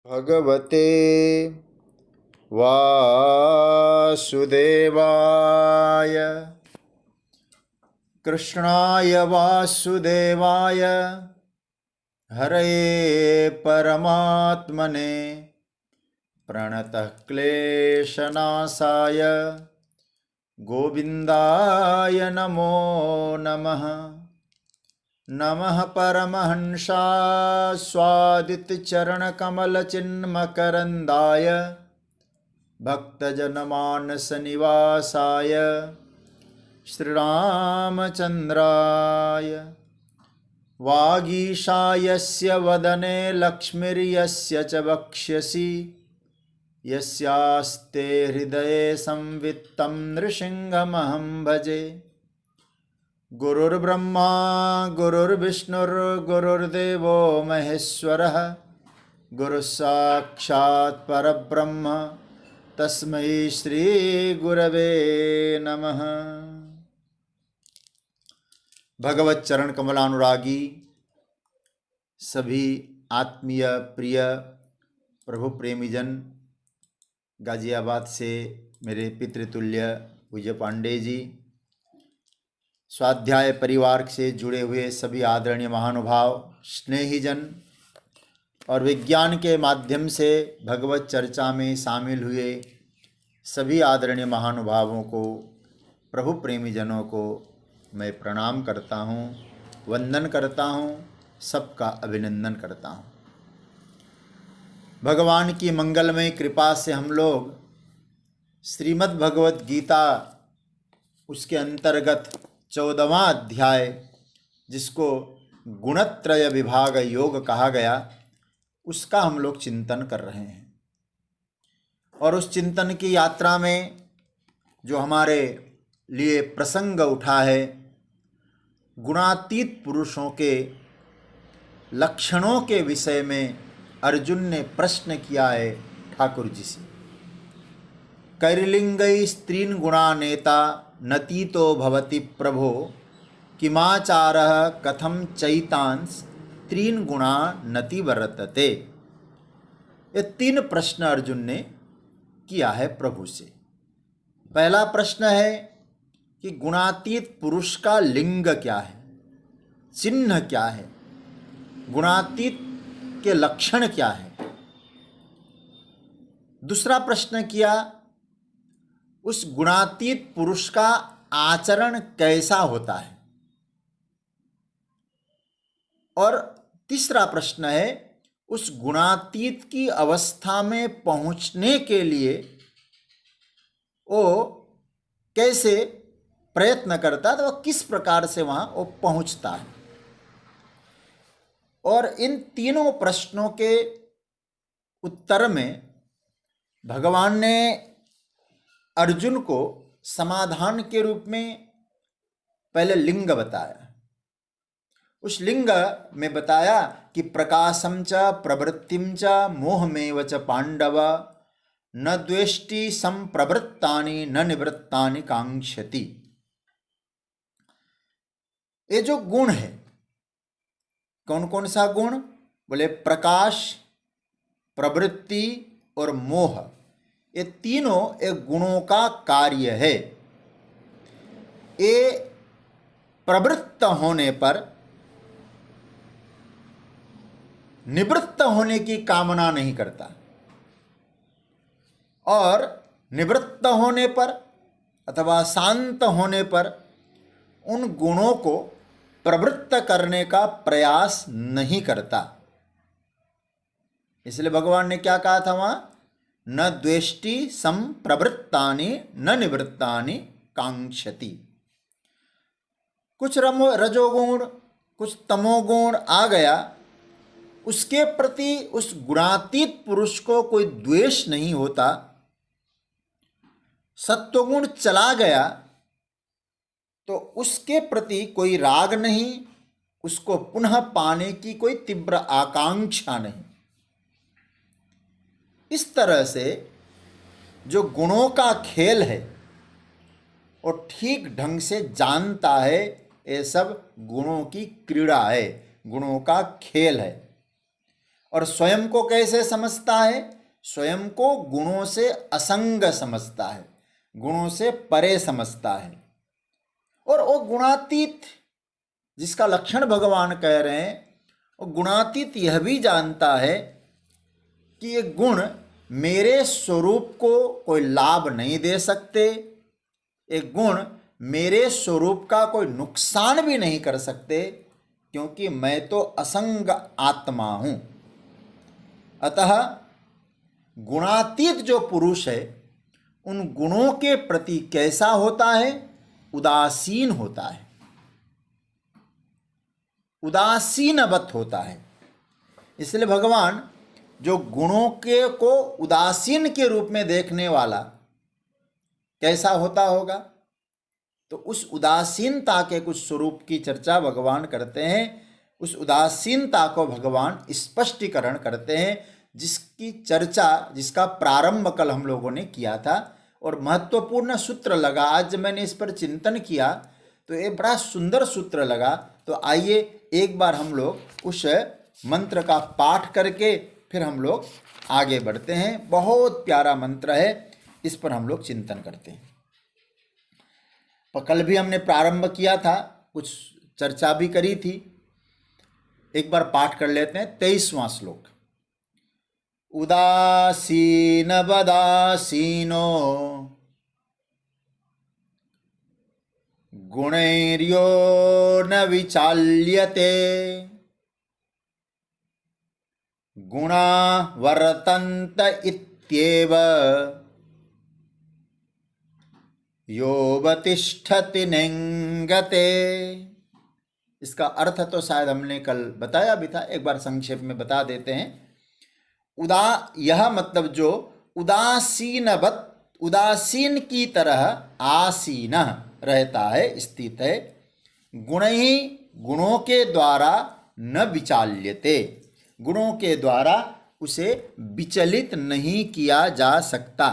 भगवते वासुदेवाय कृष्णाय वासुदेवाय हरये परमात्मने प्रणतः क्लेशनाशाय गोविन्दाय नमो नमः। नमः परमहंसाय स्वादितचरणकमलचिन्मकरन्दाय भक्तजनमानसनिवासाय श्रीरामचन्द्राय वागीशायस्य वदने लक्ष्मीर्यस्य च वक्ष्यसि यस्यास्ते हृदये संवित्तं नृसिंहमहं भजे। गुरुर्ब्रह्मा गुरुर्विष्णुर्गुरुर्देवो महेश्वरः गुरुसाक्षात् परब्रह्म तस्मै श्री गुरवे नमः। भगवत चरण कमलानुरागी सभी आत्मीय प्रिय प्रभु प्रेमीजन, गाजियाबाद से मेरे पितृतुल्य पूज्य पांडे जी, स्वाध्याय परिवार से जुड़े हुए सभी आदरणीय महानुभाव, स्नेहीजन और विज्ञान के माध्यम से भगवत चर्चा में शामिल हुए सभी आदरणीय महानुभावों को, प्रभु प्रेमीजनों को मैं प्रणाम करता हूँ, वंदन करता हूँ, सबका अभिनंदन करता हूँ। भगवान की मंगलमय कृपा से हम लोग श्रीमद् भगवत गीता उसके अंतर्गत 14वां अध्याय, जिसको गुणत्रय विभाग योग कहा गया, उसका हम लोग चिंतन कर रहे हैं। और उस चिंतन की यात्रा में जो हमारे लिए प्रसंग उठा है, गुणातीत पुरुषों के लक्षणों के विषय में अर्जुन ने प्रश्न किया है ठाकुर जी से। कैर्लिंगै स्त्रीन् गुणा नेता नतीतो भवति प्रभो किमाचारः कथम चैतांस त्रीन् गुणा नति वर्तते। ये 3 प्रश्न अर्जुन ने किया है प्रभु से। पहला प्रश्न है कि गुणातीत पुरुष का लिंग क्या है, चिन्ह क्या है, गुणातीत के लक्षण क्या है। दूसरा प्रश्न किया, उस गुणातीत पुरुष का आचरण कैसा होता है। और तीसरा प्रश्न है, उस गुणातीत की अवस्था में पहुंचने के लिए वो कैसे प्रयत्न करता है, तो वह किस प्रकार से वहां वो पहुंचता है। और इन तीनों प्रश्नों के उत्तर में भगवान ने अर्जुन को समाधान के रूप में पहले लिंग बताया। उस लिंग में बताया कि प्रकाशम च प्रवृत्तिम च मोहमेव च पांडव न द्वेष्टि संप्रवृत्तानि न निवृत्तानि कांक्षति। ये जो गुण है, कौन कौन सा गुण? बोले प्रकाश, प्रवृत्ति और मोह, ये तीनों एक गुणों का कार्य है। ये प्रवृत्त होने पर निवृत्त होने की कामना नहीं करता, और निवृत्त होने पर अथवा शांत होने पर उन गुणों को प्रवृत्त करने का प्रयास नहीं करता। इसलिए भगवान ने क्या कहा था वहां? न द्वेष्टि संप्रवृत्तानि न निवृत्तानि कांक्षति। कुछ रजोगुण, कुछ तमोगुण आ गया, उसके प्रति उस गुणातीत पुरुष को कोई द्वेष नहीं होता। सत्वगुण चला गया तो उसके प्रति कोई राग नहीं, उसको पुनः पाने की कोई तीव्र आकांक्षा नहीं। इस तरह से जो गुणों का खेल है वो ठीक ढंग से जानता है। ये सब गुणों की क्रीड़ा है, गुणों का खेल है। और स्वयं को कैसे समझता है? स्वयं को गुणों से असंग समझता है, गुणों से परे समझता है। और वो गुणातीत जिसका लक्षण भगवान कह रहे हैं, वो गुणातीत यह भी जानता है कि ये गुण मेरे स्वरूप को कोई लाभ नहीं दे सकते, एक गुण मेरे स्वरूप का कोई नुकसान भी नहीं कर सकते, क्योंकि मैं तो असंग आत्मा हूं। अतः गुणातीत जो पुरुष है उन गुणों के प्रति कैसा होता है? उदासीन होता है, उदासीनवत होता है। इसलिए भगवान जो गुणों के को उदासीन के रूप में देखने वाला कैसा होता होगा, तो उस उदासीनता के कुछ स्वरूप की चर्चा भगवान करते हैं। उस उदासीनता को भगवान स्पष्टीकरण करते हैं, जिसकी चर्चा, जिसका प्रारंभ कल हम लोगों ने किया था और महत्वपूर्ण सूत्र लगा। आज जब मैंने इस पर चिंतन किया तो ये बड़ा सुंदर सूत्र लगा। तो आइए एक बार हम लोग उस मंत्र का पाठ करके फिर हम लोग आगे बढ़ते हैं। बहुत प्यारा मंत्र है, इस पर हम लोग चिंतन करते हैं। कल भी हमने प्रारंभ किया था, कुछ चर्चा भी करी थी। एक बार पाठ कर लेते हैं 23वां श्लोक। उदासीन वदासीनो गुणैर्यो न विचाल्यते गुणा वर्तन्त इत्येव योऽवतिष्ठति नेङ्गते। इसका अर्थ तो शायद हमने कल बताया भी था, एक बार संक्षेप में बता देते हैं। यह मतलब जो उदासीनवत, उदासीन की तरह आसीन रहता है, स्थित है, गुण ही गुणों के द्वारा न विचाल्यते, गुणों के द्वारा उसे विचलित नहीं किया जा सकता।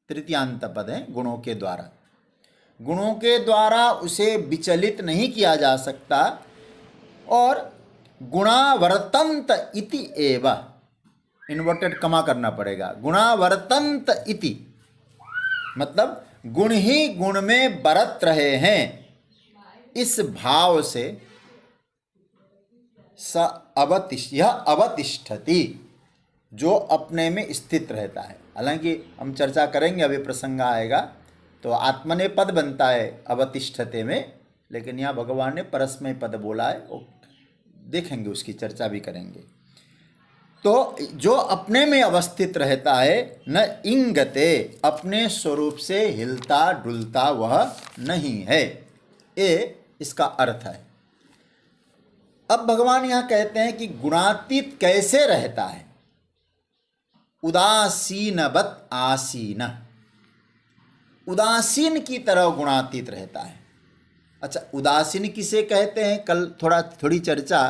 तृतीयांत पद है, गुणों के द्वारा, गुणों के द्वारा उसे विचलित नहीं किया जा सकता। और गुणावर्तन्त इति एव, इन्वर्टेड कमा करना पड़ेगा, गुणावर्तन्त इति मतलब गुण ही गुण में बरत रहे हैं, इस भाव से स यह अवतिष्ठति, जो अपने में स्थित रहता है। हालांकि हम चर्चा करेंगे, अभी प्रसंग आएगा तो आत्मनेपद बनता है अवतिष्ठते में, लेकिन यहाँ भगवान ने परस्मय पद बोला है, वो देखेंगे, उसकी चर्चा भी करेंगे। तो जो अपने में अवस्थित रहता है, न इंगते, अपने स्वरूप से हिलता डुलता वह नहीं है, ये इसका अर्थ है। अब भगवान यहाँ कहते हैं कि गुणातीत कैसे रहता है? उदासीनवत आसीन, उदासीन की तरह गुणातीत रहता है। अच्छा, उदासीन किसे कहते हैं? कल थोड़ी चर्चा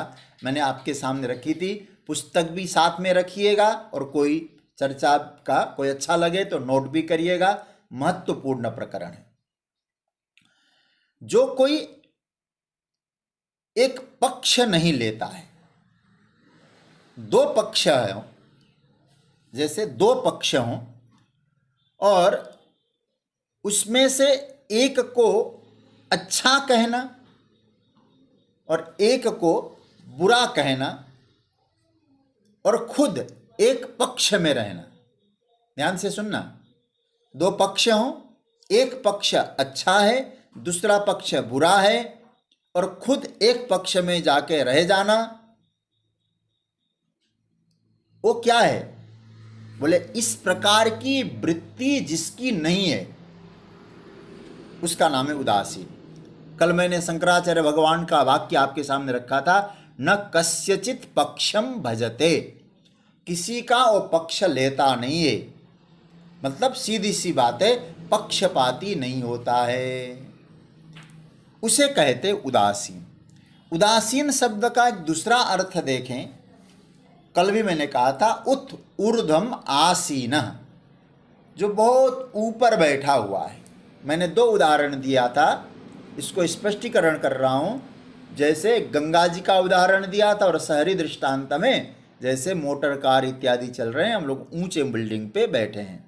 मैंने आपके सामने रखी थी, पुस्तक भी साथ में रखिएगा और कोई चर्चा का कोई अच्छा लगे तो नोट भी करिएगा, महत्वपूर्ण प्रकरण है। जो कोई एक पक्ष नहीं लेता है, दो पक्ष हैं, जैसे दो पक्ष हों और उसमें से एक को अच्छा कहना और एक को बुरा कहना और खुद एक पक्ष में रहना। ध्यान से सुनना, दो पक्ष हों, एक पक्ष अच्छा है, दूसरा पक्ष बुरा है, और खुद एक पक्ष में जाके रह जाना, वो क्या है? बोले इस प्रकार की वृत्ति जिसकी नहीं है उसका नाम है उदासीन। कल मैंने शंकराचार्य भगवान का वाक्य आपके सामने रखा था, न कस्यचित पक्षम भजते, किसी का वो पक्ष लेता नहीं है, मतलब सीधी सी बात है, पक्षपाती नहीं होता है, उसे कहते उदासीन। उदासीन शब्द का एक दूसरा अर्थ देखें, कल भी मैंने कहा था, उत ऊर्ध्वम आसीन, जो बहुत ऊपर बैठा हुआ है। मैंने दो उदाहरण दिया था, इसको स्पष्टीकरण कर रहा हूँ। जैसे गंगा जी का उदाहरण दिया था और शहरी दृष्टांत में जैसे मोटर कार इत्यादि चल रहे हैं, हम लोग ऊंचे बिल्डिंग पे बैठे हैं,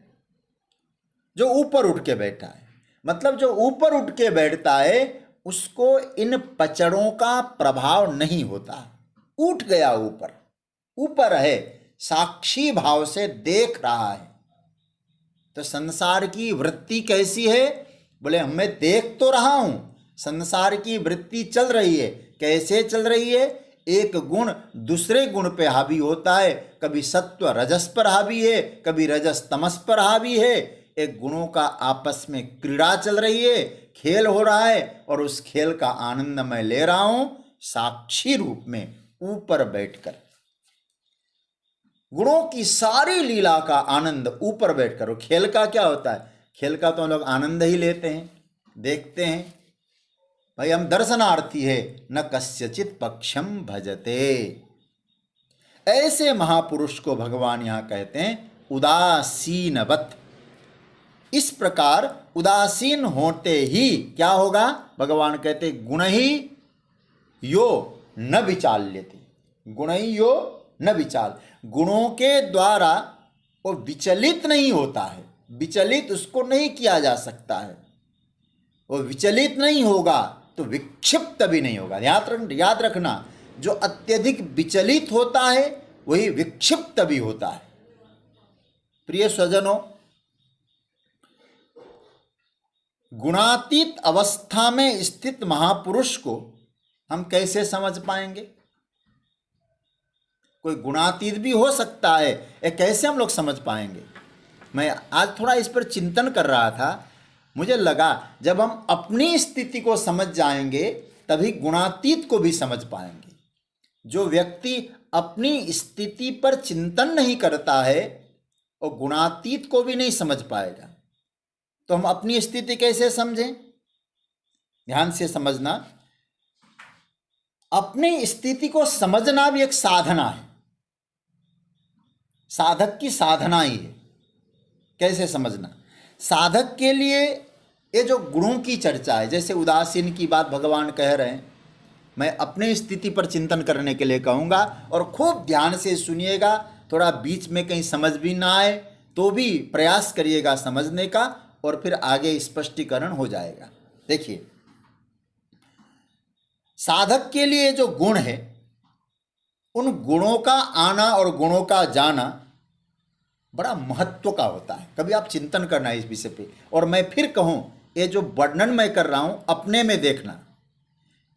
जो ऊपर उठ के बैठा है, मतलब जो ऊपर उठ के बैठता है उसको इन पचड़ों का प्रभाव नहीं होता। उठ गया ऊपर, ऊपर है, साक्षी भाव से देख रहा है। तो संसार की वृत्ति कैसी है? बोले मैं देख तो रहा हूं, संसार की वृत्ति चल रही है। कैसे चल रही है? एक गुण दूसरे गुण पे हावी होता है, कभी सत्व रजस पर हावी है, कभी रजस तमस पर हावी है। एक गुणों का आपस में क्रीड़ा चल रही है, खेल हो रहा है, और उस खेल का आनंद मैं ले रहा हूं साक्षी रूप में ऊपर बैठकर। गुणों की सारी लीला का आनंद ऊपर बैठकर। खेल का क्या होता है? खेल का तो हम लोग आनंद ही लेते हैं, देखते हैं। भाई हम दर्शनार्थी है, न कस्यचित पक्षम भजते। ऐसे महापुरुष को भगवान यहां कहते हैं उदासीनवत। इस प्रकार उदासीन होते ही क्या होगा? भगवान कहते गुण ही यो न विचाल्यते, गुण ही यो न विचाल। गुणों के द्वारा वो विचलित नहीं होता है, विचलित उसको नहीं किया जा सकता है। वो विचलित नहीं होगा तो विक्षिप्त भी नहीं होगा। याद रखना, जो अत्यधिक विचलित होता है वही विक्षिप्त भी होता है। प्रिय स्वजनों, गुणातीत अवस्था में स्थित महापुरुष को हम कैसे समझ पाएंगे? कोई गुणातीत भी हो सकता है, ये कैसे हम लोग समझ पाएंगे? मैं आज थोड़ा इस पर चिंतन कर रहा था। मुझे लगा जब हम अपनी स्थिति को समझ जाएंगे तभी गुणातीत को भी समझ पाएंगे। जो व्यक्ति अपनी स्थिति पर चिंतन नहीं करता है वो गुणातीत को भी नहीं समझ पाएगा। तो हम अपनी स्थिति कैसे समझें? ध्यान से समझना, अपनी स्थिति को समझना भी एक साधना है, साधक की साधना ही है। कैसे समझना? साधक के लिए ये जो गुणों की चर्चा है, जैसे उदासीन की बात भगवान कह रहे हैं, मैं अपनी स्थिति पर चिंतन करने के लिए कहूँगा और खूब ध्यान से सुनिएगा। थोड़ा बीच में कहीं समझ भी ना आए तो भी प्रयास करिएगा समझने का, और फिर आगे स्पष्टीकरण हो जाएगा। देखिए, साधक के लिए जो गुण है, उन गुणों का आना और गुणों का जाना बड़ा महत्व का होता है। कभी आप चिंतन करना इस विषय पे। और मैं फिर कहूँ, ये जो वर्णन मैं कर रहा हूँ अपने में देखना,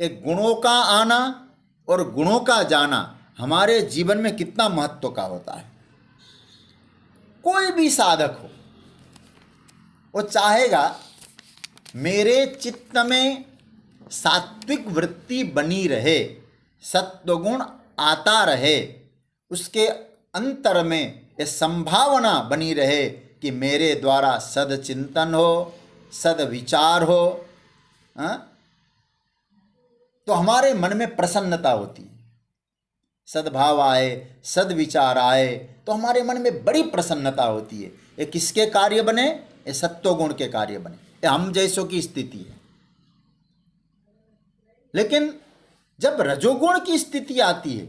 एक गुणों का आना और गुणों का जाना हमारे जीवन में कितना महत्व का होता है। कोई भी साधक हो, वो चाहेगा मेरे चित्त में सात्विक वृत्ति बनी रहे, सत्वगुण आता रहे, उसके अंतर में ये संभावना बनी रहे कि मेरे द्वारा सदचिंतन हो, सदविचार हो। तो हमारे मन में प्रसन्नता होती है। सद्भाव आए, सदविचार आए तो हमारे मन में बड़ी प्रसन्नता होती है। ये किसके कार्य बने? ये सत्वगुण के कार्य बने। ये हम जैसों की स्थिति है। लेकिन जब रजोगुण की स्थिति आती है,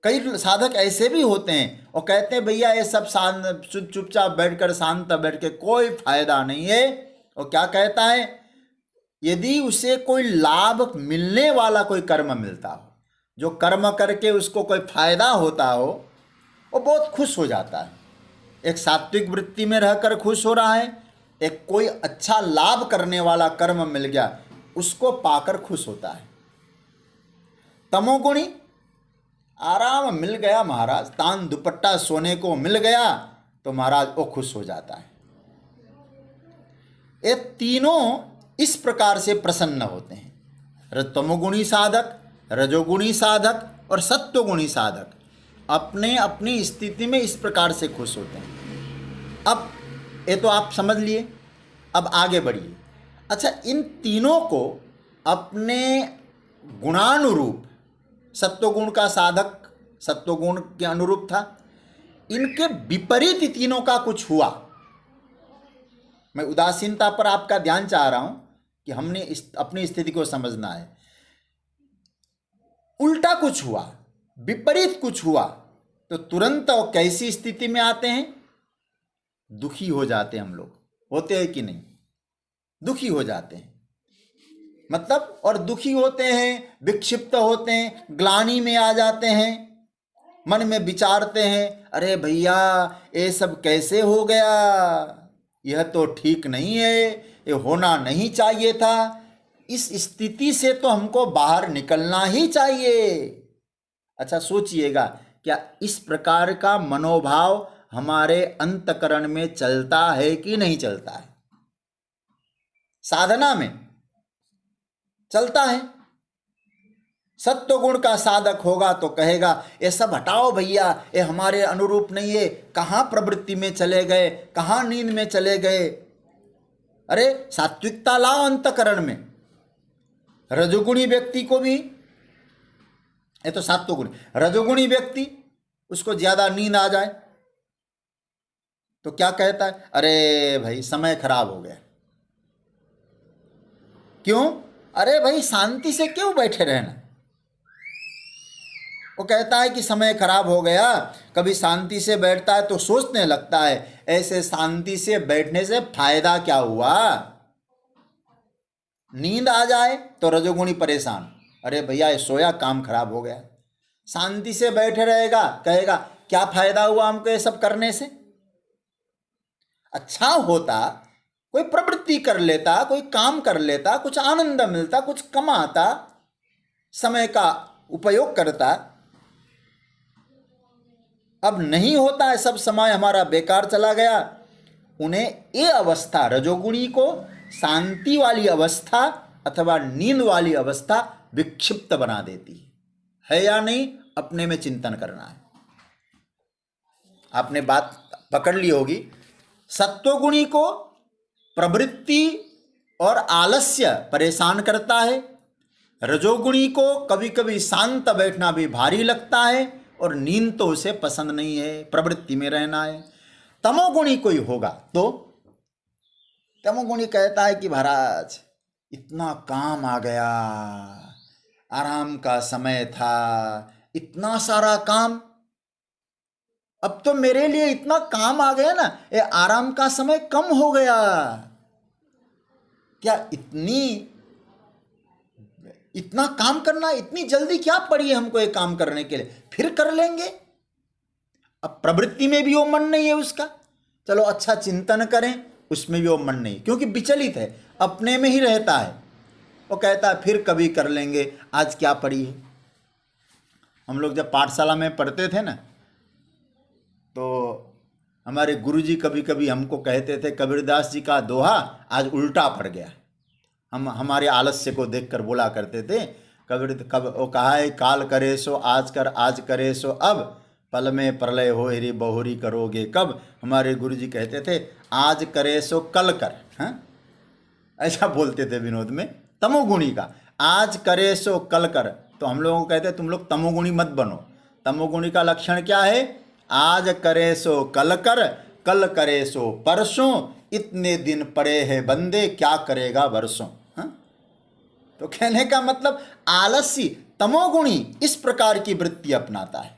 कई साधक ऐसे भी होते हैं और कहते हैं भैया ये सब शांत चुपचाप बैठकर शांत बैठ के कोई फायदा नहीं है। और क्या कहता है? यदि उसे कोई लाभ मिलने वाला कोई कर्म मिलता हो, जो कर्म करके उसको कोई फायदा होता हो, वो बहुत खुश हो जाता है। एक सात्विक वृत्ति में रहकर खुश हो रहा है, एक कोई अच्छा लाभ करने वाला कर्म मिल गया उसको पाकर खुश होता है। तमोगुणी, आराम मिल गया महाराज, तान दुपट्टा सोने को मिल गया तो महाराज वो खुश हो जाता है। ये तीनों इस प्रकार से प्रसन्न होते हैं। तमोगुणी साधक, रजोगुणी साधक और सत्वगुणी साधक अपने अपनी स्थिति में इस प्रकार से खुश होते हैं। अब ये तो आप समझ लिए, अब आगे बढ़िए। अच्छा, इन तीनों को अपने गुणानुरूप, सत्वगुण का साधक सत्वगुण के अनुरूप था, इनके विपरीत तीनों का कुछ हुआ। मैं उदासीनता पर आपका ध्यान चाह रहा हूं कि हमने अपनी स्थिति को समझना है। उल्टा कुछ हुआ, विपरीत कुछ हुआ तो तुरंत और कैसी स्थिति में आते हैं? दुखी हो जाते हैं हम लोग, होते हैं कि नहीं? दुखी हो जाते हैं मतलब, और दुखी होते हैं, विक्षिप्त होते हैं, ग्लानि में आ जाते हैं, मन में विचारते हैं, अरे भैया ये सब कैसे हो गया, यह तो ठीक नहीं है, ये होना नहीं चाहिए था। इस स्थिति से तो हमको बाहर निकलना ही चाहिए। अच्छा सोचिएगा, क्या इस प्रकार का मनोभाव हमारे अंतकरण में चलता है कि नहीं चलता है? साधना में चलता है। सत्व गुण का साधक होगा तो कहेगा ये सब हटाओ भैया, ये हमारे अनुरूप नहीं है, कहाँ प्रवृत्ति में चले गए, कहाँ नींद में चले गए। अरे सात्विकता लाओ अंतकरण में। रजोगुणी व्यक्ति को भी, ये तो सात्वगुणी, रजोगुणी व्यक्ति उसको ज्यादा नींद आ जाए तो क्या कहता है, अरे भाई समय खराब हो गया। क्यों? अरे भाई शांति से क्यों बैठे रहना। वो कहता है कि समय खराब हो गया। कभी शांति से बैठता है तो सोचने लगता है ऐसे शांति से बैठने से फायदा क्या हुआ। नींद आ जाए तो रजोगुणी परेशान, अरे भैया ये सोया, काम खराब हो गया। शांति से बैठे रहेगा, कहेगा क्या फायदा हुआ हमको ये सब करने से। अच्छा होता कोई प्रवृत्ति कर लेता, कोई काम कर लेता, कुछ आनंद मिलता, कुछ कमाता, समय का उपयोग करता। अब नहीं होता है, सब समय हमारा बेकार चला गया। उन्हें ये अवस्था, रजोगुणी को शांति वाली अवस्था अथवा नींद वाली अवस्था विक्षिप्त बना देती है या नहीं? अपने में चिंतन करना है। आपने बात पकड़ ली होगी। सत्वगुणी को प्रवृत्ति और आलस्य परेशान करता है। रजोगुणी को कभी कभी शांत बैठना भी भारी लगता है और नींद तो उसे पसंद नहीं है, प्रवृत्ति में रहना है। तमोगुणी कोई होगा तो तमोगुणी कहता है कि महाराज इतना काम आ गया, आराम का समय था, इतना सारा काम, अब तो मेरे लिए इतना काम आ गया ना, ये आराम का समय कम हो गया। क्या इतना काम करना, इतनी जल्दी क्या पड़ी है हमको ये काम करने के लिए, फिर कर लेंगे। अब प्रवृत्ति में भी वो मन नहीं है उसका, चलो अच्छा चिंतन करें, उसमें भी वो मन नहीं, क्योंकि विचलित है, अपने में ही रहता है। वो कहता है फिर कभी कर लेंगे, आज क्या पड़ी है। हम लोग जब पाठशाला में पढ़ते थे ना, तो हमारे गुरुजी कभी कभी हमको कहते थे, कबीरदास जी का दोहा आज उल्टा पड़ गया। हम हमारे आलस्य को देखकर बोला करते थे, कब वो कहा है, काल करे सो आज कर, आज करे सो अब, पल में प्रलय हो री बहुरी करोगे कब। हमारे गुरुजी कहते थे आज करे सो कल कर, हाँ ऐसा बोलते थे विनोद में। तमोगुणी का आज करे सो कल कर, तो हम लोगों को कहते तुम लोग तमोगुणी मत बनो। तमोगुणी का लक्षण क्या है? आज करे सो कल कर, कल करे सो परसों, इतने दिन पड़े हैं बंदे, क्या करेगा वर्षों। हाँ? तो कहने का मतलब आलसी तमोगुणी इस प्रकार की वृत्ति अपनाता है।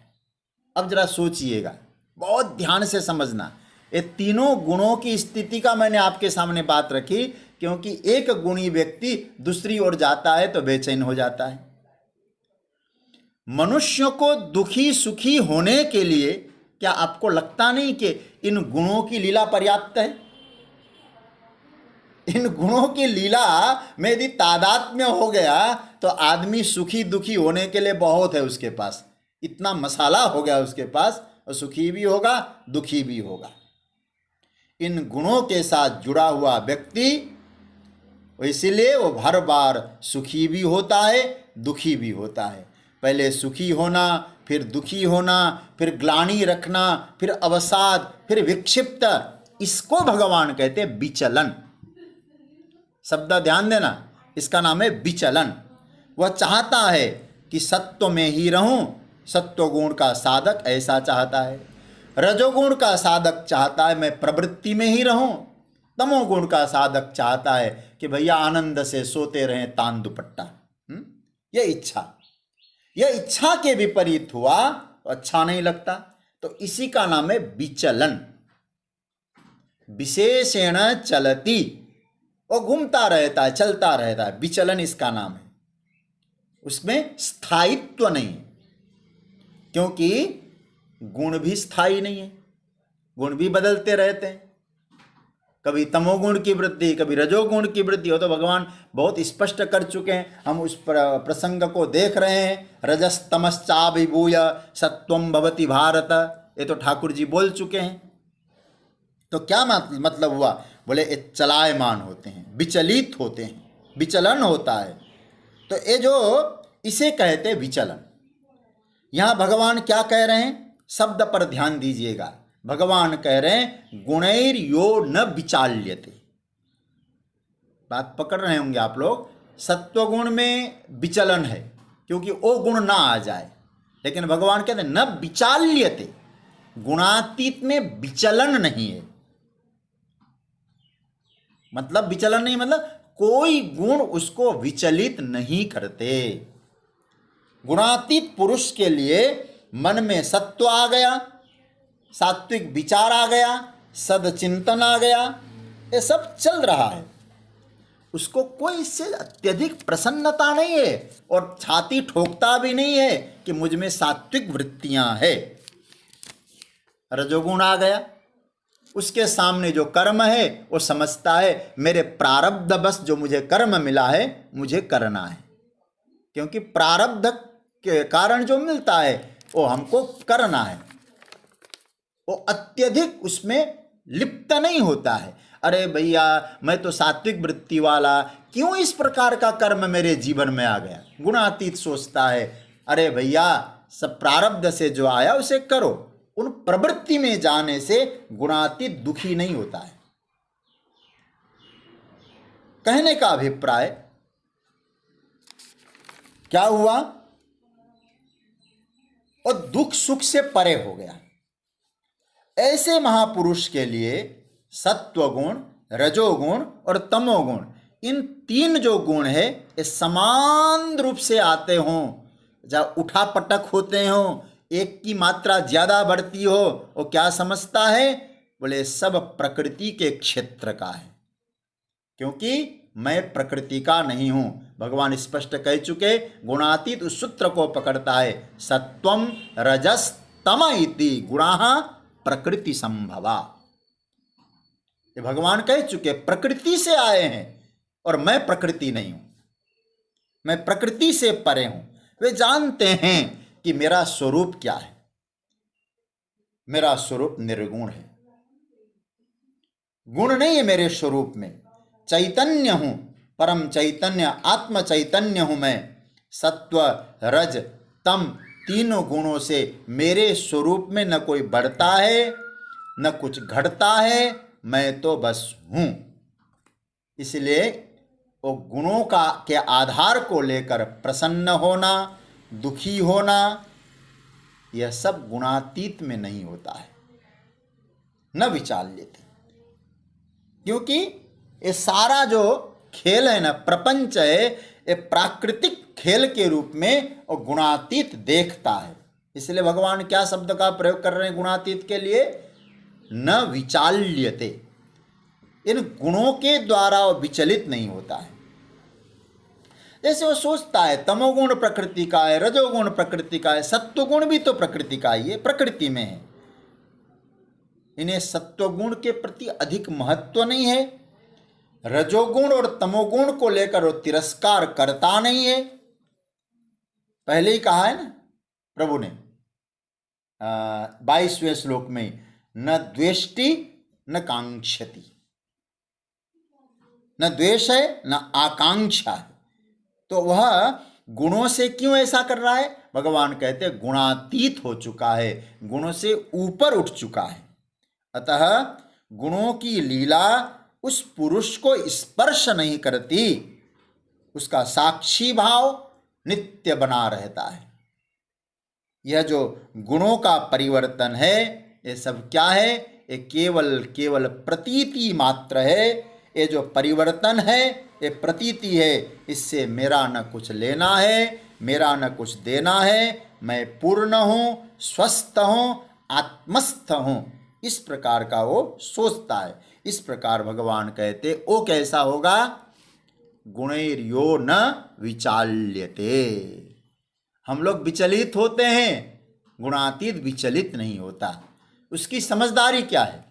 अब जरा सोचिएगा, बहुत ध्यान से समझना, ये तीनों गुणों की स्थिति का मैंने आपके सामने बात रखी, क्योंकि एक गुणी व्यक्ति दूसरी ओर जाता है तो बेचैन हो जाता है। मनुष्य को दुखी सुखी होने के लिए क्या आपको लगता नहीं कि इन गुणों की लीला पर्याप्त है? इन गुणों की लीला में यदि तादात्म्य हो गया तो आदमी सुखी दुखी होने के लिए बहुत है उसके पास, इतना मसाला हो गया उसके पास, और सुखी भी होगा दुखी भी होगा। इन गुणों के साथ जुड़ा हुआ व्यक्ति इसीलिए वो हर बार सुखी भी होता है दुखी भी होता है। पहले सुखी होना, फिर दुखी होना, फिर ग्लानि रखना, फिर अवसाद, फिर विक्षिप्त, इसको भगवान कहते हैं विचलन। शब्द ध्यान देना, इसका नाम है विचलन। वह चाहता है कि सत्व में ही रहूं, सत्व गुण का साधक ऐसा चाहता है। रजोगुण का साधक चाहता है मैं प्रवृत्ति में ही रहूं। तमोगुण का साधक चाहता है कि भैया आनंद से सोते रहें तान दुपट्टा। ये इच्छा, यह इच्छा के विपरीत हुआ तो अच्छा नहीं लगता। तो इसी का नाम है विचलन। विशेषण चलती, वो घूमता रहता है, चलता रहता है, विचलन इसका नाम है। उसमें स्थायित्व नहीं है, क्योंकि गुण भी स्थायी नहीं है, गुण भी बदलते रहते हैं। कभी तमोगुण की वृद्धि, कभी रजोगुण की वृद्धि हो। तो भगवान बहुत स्पष्ट कर चुके हैं, हम उस प्रसंग को देख रहे हैं। रजस्तमश्चाभिभूय सत्वम भवति भारत, ये तो ठाकुर जी बोल चुके हैं। तो क्या मतलब हुआ? बोले ये चलायमान होते हैं, विचलित होते हैं, विचलन होता है। तो ये जो इसे कहते हैं विचलन। यहाँ भगवान क्या कह रहे हैं? शब्द पर ध्यान दीजिएगा। भगवान कह रहे हैं गुणैर यो न विचाल्यते। बात पकड़ रहे होंगे आप लोग। सत्वगुण में विचलन है, क्योंकि वो गुण ना आ जाए। लेकिन भगवान कहते हैं न विचाल्यते, गुणातीत में विचलन नहीं है। मतलब विचलन नहीं, मतलब कोई गुण उसको विचलित नहीं करते। गुणातीत पुरुष के लिए मन में सत्व आ गया, सात्विक विचार आ गया, सदचिंतन आ गया, ये सब चल रहा है। उसको कोई इससे अत्यधिक प्रसन्नता नहीं है और छाती ठोकता भी नहीं है कि मुझ में सात्विक वृत्तियां है। रजोगुण आ गया, उसके सामने जो कर्म है वो समझता है मेरे प्रारब्ध बस जो मुझे कर्म मिला है मुझे करना है, क्योंकि प्रारब्ध के कारण जो मिलता है वो हमको करना है। वो अत्यधिक उसमें लिप्त नहीं होता है। अरे भैया मैं तो सात्विक वृत्ति वाला, क्यों इस प्रकार का कर्म मेरे जीवन में आ गया? गुणातीत सोचता है अरे भैया सब प्रारब्ध से जो आया उसे करो। उन प्रवृत्ति में जाने से गुणातीत दुखी नहीं होता है। कहने का अभिप्राय क्या हुआ? और दुख सुख से परे हो गया। ऐसे महापुरुष के लिए सत्वगुण, रजोगुण और तमोगुण, इन तीन जो गुण है ये समान रूप से आते हों, जब उठा पटक होते हों, एक की मात्रा ज्यादा बढ़ती हो, वो क्या समझता है? बोले सब प्रकृति के क्षेत्र का है, क्योंकि मैं प्रकृति का नहीं हूं। भगवान स्पष्ट कह चुके, गुणातीत उस सूत्र को पकड़ता है, सत्वम रजस तम इति गुणाः प्रकृति संभवा। ये भगवान कह चुके प्रकृति से आए हैं और मैं प्रकृति नहीं हूं, मैं प्रकृति से परे हूं। वे जानते हैं कि मेरा स्वरूप क्या है। मेरा स्वरूप निर्गुण है, गुण नहीं है मेरे स्वरूप में। चैतन्य हूं, परम चैतन्य आत्म चैतन्य हूं मैं। सत्व रज तम तीनों गुणों से मेरे स्वरूप में न कोई बढ़ता है न कुछ घटता है, मैं तो बस हूं। इसलिए वो गुणों का के आधार को लेकर प्रसन्न होना, दुखी होना, यह सब गुणातीत में नहीं होता है, न विचाल्यते। क्योंकि ये सारा जो खेल है ना, प्रपंच है, ये प्राकृतिक खेल के रूप में और गुणातीत देखता है। इसलिए भगवान क्या शब्द का प्रयोग कर रहे हैं गुणातीत के लिए? न विचाल्यते। इन गुणों के द्वारा वो विचलित नहीं होता है। जैसे वो सोचता है तमोगुण प्रकृति का है, रजोगुण प्रकृति का है, सत्वगुण भी तो प्रकृति का ही है, प्रकृति में है। इन्हें सत्वगुण के प्रति अधिक महत्व नहीं है, रजोगुण और तमोगुण को लेकर वो तिरस्कार करता नहीं है। पहले ही कहा है ना प्रभु ने 22वें श्लोक में, न द्वेष्टि न कांक्षति। न द्वेष है न आकांक्षा है। तो वह गुणों से क्यों ऐसा कर रहा है? भगवान कहते हैं गुणातीत हो चुका है, गुणों से ऊपर उठ चुका है। अतः गुणों की लीला उस पुरुष को स्पर्श नहीं करती, उसका साक्षी भाव नित्य बना रहता है। यह जो गुणों का परिवर्तन है ये सब क्या है? ये केवल प्रतीति मात्र है। ये जो परिवर्तन है ये प्रतीति है, इससे मेरा न कुछ लेना है मेरा न कुछ देना है, मैं पूर्ण हूँ, स्वस्थ हूँ, आत्मस्थ हूँ, इस प्रकार का वो सोचता है। इस प्रकार भगवान कहते वो कैसा होगा? गुणैर्यो न विचाल्यते। हम लोग विचलित होते हैं, गुणातीत विचलित नहीं होता। उसकी समझदारी क्या है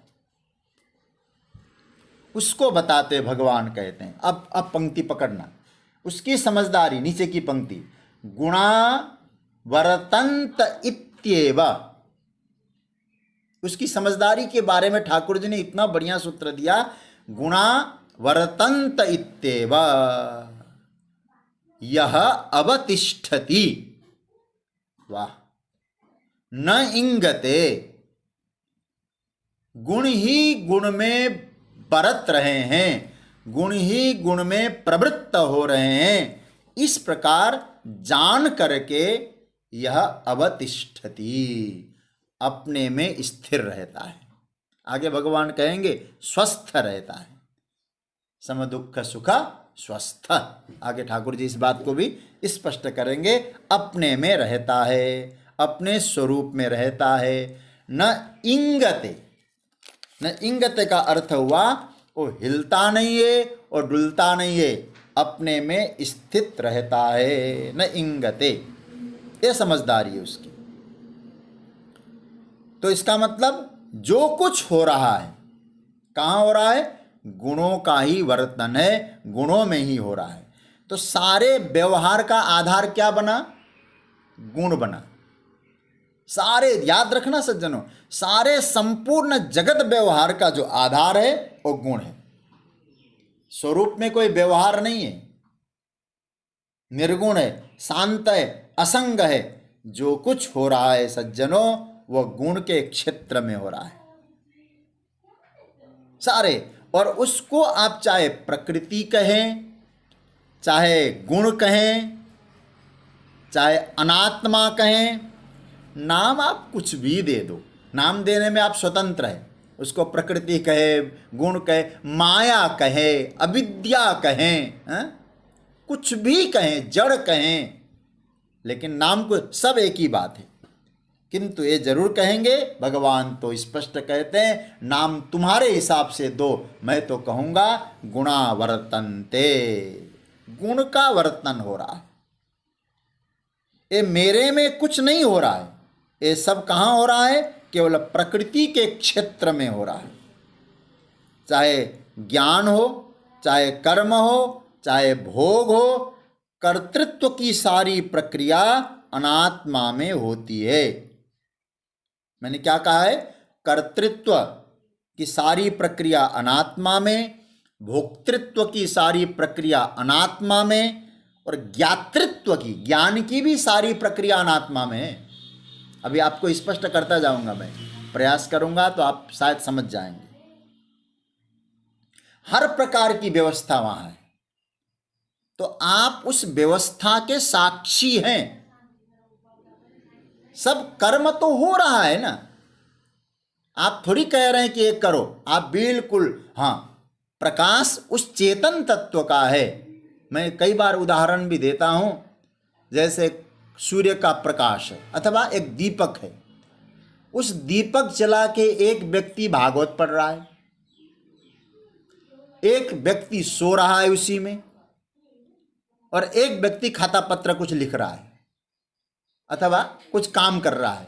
उसको बताते भगवान कहते हैं। अब पंक्ति पकड़ना, उसकी समझदारी, नीचे की पंक्ति, गुणा वर्तन्त इत्येव। उसकी समझदारी के बारे में ठाकुर जी ने इतना बढ़िया सूत्र दिया, गुणा वर्तन्त इत्येव यह अवतिष्ठति। वाह! न इंगते, गुण ही गुण में बरत रहे हैं, गुण ही गुण में प्रवृत्त हो रहे हैं, इस प्रकार जान करके यह अवतिष्ठति, अपने में स्थिर रहता है। आगे भगवान कहेंगे स्वस्थ रहता है, सम दुख सुख स्वस्थ। आगे ठाकुर जी इस बात को भी स्पष्ट करेंगे। अपने में रहता है, अपने स्वरूप में रहता है। न इंगते, न इंगते का अर्थ हुआ वो हिलता नहीं है और डुलता नहीं है, अपने में स्थित रहता है। न इंगते, ये समझदारी है उसकी। तो इसका मतलब जो कुछ हो रहा है, कहाँ हो रहा है? गुणों का ही वर्तन है, गुणों में ही हो रहा है। तो सारे व्यवहार का आधार क्या बना? गुण बना। सारे, याद रखना सज्जनों, सारे संपूर्ण जगत व्यवहार का जो आधार है वो गुण है। स्वरूप में कोई व्यवहार नहीं है, निर्गुण है, शांत है, असंग है। जो कुछ हो रहा है सज्जनों, वह गुण के क्षेत्र में हो रहा है सारे। और उसको आप चाहे प्रकृति कहें, चाहे गुण कहें, चाहे अनात्मा कहें, नाम आप कुछ भी दे दो, नाम देने में आप स्वतंत्र हैं। उसको प्रकृति कहे, गुण कहे, माया कहे, अविद्या कहें, कुछ भी कहें, जड़ कहें, लेकिन नाम को सब एक ही बात है। किंतु ये जरूर कहेंगे, भगवान तो स्पष्ट कहते हैं, नाम तुम्हारे हिसाब से दो, मैं तो कहूँगा गुणा वर्तन्ते, गुण का वर्तन हो रहा है। ये मेरे में कुछ नहीं हो रहा है, ये सब कहाँ हो रहा है? केवल प्रकृति के क्षेत्र में हो रहा है। चाहे ज्ञान हो, चाहे कर्म हो, चाहे भोग हो, कर्तृत्व की सारी प्रक्रिया अनात्मा में होती है। मैंने क्या कहा है? कर्तृत्व की सारी प्रक्रिया अनात्मा में, भोक्तृत्व की सारी प्रक्रिया अनात्मा में, और ज्ञातृत्व की, ज्ञान की भी सारी प्रक्रिया अनात्मा में है। अभी आपको स्पष्ट करता जाऊंगा, मैं प्रयास करूंगा तो आप शायद समझ जाएंगे। हर प्रकार की व्यवस्था वहां है, तो आप उस व्यवस्था के साक्षी हैं। सब कर्म तो हो रहा है ना, आप थोड़ी कह रहे हैं कि ये करो, आप बिल्कुल, हाँ, प्रकाश उस चेतन तत्व का है। मैं कई बार उदाहरण भी देता हूं, जैसे सूर्य का प्रकाश है अथवा एक दीपक है, उस दीपक जला के एक व्यक्ति भागवत पढ़ रहा है, एक व्यक्ति सो रहा है उसी में, और एक व्यक्ति खाता पत्र कुछ लिख रहा है अथवा कुछ काम कर रहा है,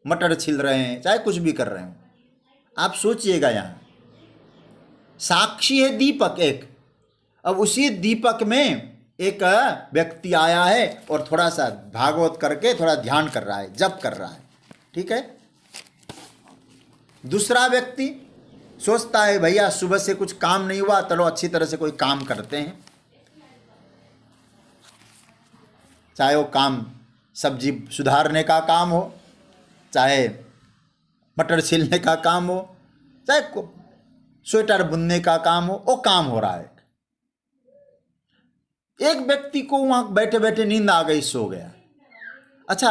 मटर छिल रहे हैं, चाहे कुछ भी कर रहे हो। आप सोचिएगा, यहाँ साक्षी है दीपक एक। अब उसी दीपक में एक व्यक्ति आया है और थोड़ा सा भागवत करके थोड़ा ध्यान कर रहा है, जप कर रहा है, ठीक है। दूसरा व्यक्ति सोचता है भैया सुबह से कुछ काम नहीं हुआ, चलो अच्छी तरह से कोई काम करते हैं, चाहे वो काम सब्जी सुधारने का काम हो, चाहे मटर छीलने का काम हो, चाहे स्वेटर बुनने का काम हो, वो काम हो रहा है। एक व्यक्ति को वहां बैठे बैठे नींद आ गई, सो गया। अच्छा,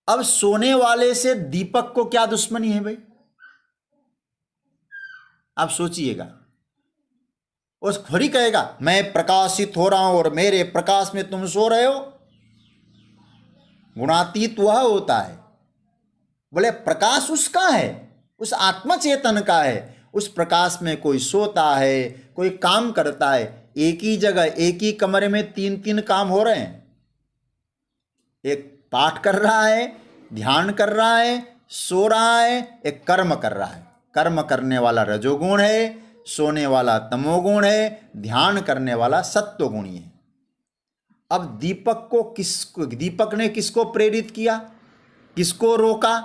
अब सोने वाले से दीपक को क्या दुश्मनी है भाई? आप सोचिएगा। उस थोड़ी कहेगा मैं प्रकाशित हो रहा हूं और मेरे प्रकाश में तुम सो रहे हो। गुणातीत वह होता है। बोले प्रकाश उसका है, उस आत्म चेतन का है। उस प्रकाश में कोई सोता है, कोई काम करता है। एक ही जगह एक ही कमरे में तीन तीन काम हो रहे हैं। एक पाठ कर रहा है, ध्यान कर रहा है, सो रहा है, एक कर्म कर रहा है। कर्म करने वाला रजोगुण है, सोने वाला तमोगुण है, ध्यान करने वाला सत्वगुणी है। अब दीपक ने किसको प्रेरित किया, किसको रोका?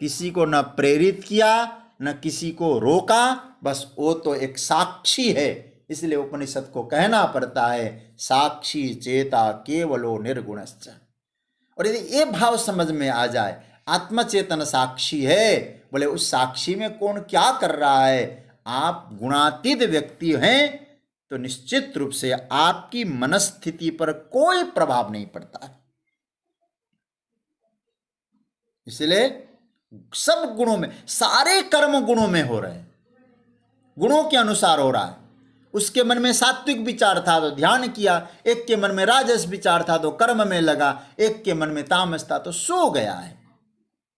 किसी को न प्रेरित किया न किसी को रोका, बस वो तो एक साक्षी है। इसलिए उपनिषद को कहना पड़ता है साक्षी चेता केवलो निर्गुणश्च। और यदि ये भाव समझ में आ जाए, आत्मचेतन साक्षी है, बोले उस साक्षी में कौन क्या कर रहा है? आप गुणातीत व्यक्ति हैं तो निश्चित रूप से आपकी मनस्थिति पर कोई प्रभाव नहीं पड़ता है। इसलिए सब गुणों में, सारे कर्म गुणों में हो रहे हैं, गुणों के अनुसार हो रहा है। उसके मन में सात्विक विचार था तो ध्यान किया, एक के मन में राजस विचार था तो कर्म में लगा, एक के मन में तामस था तो सो गया है।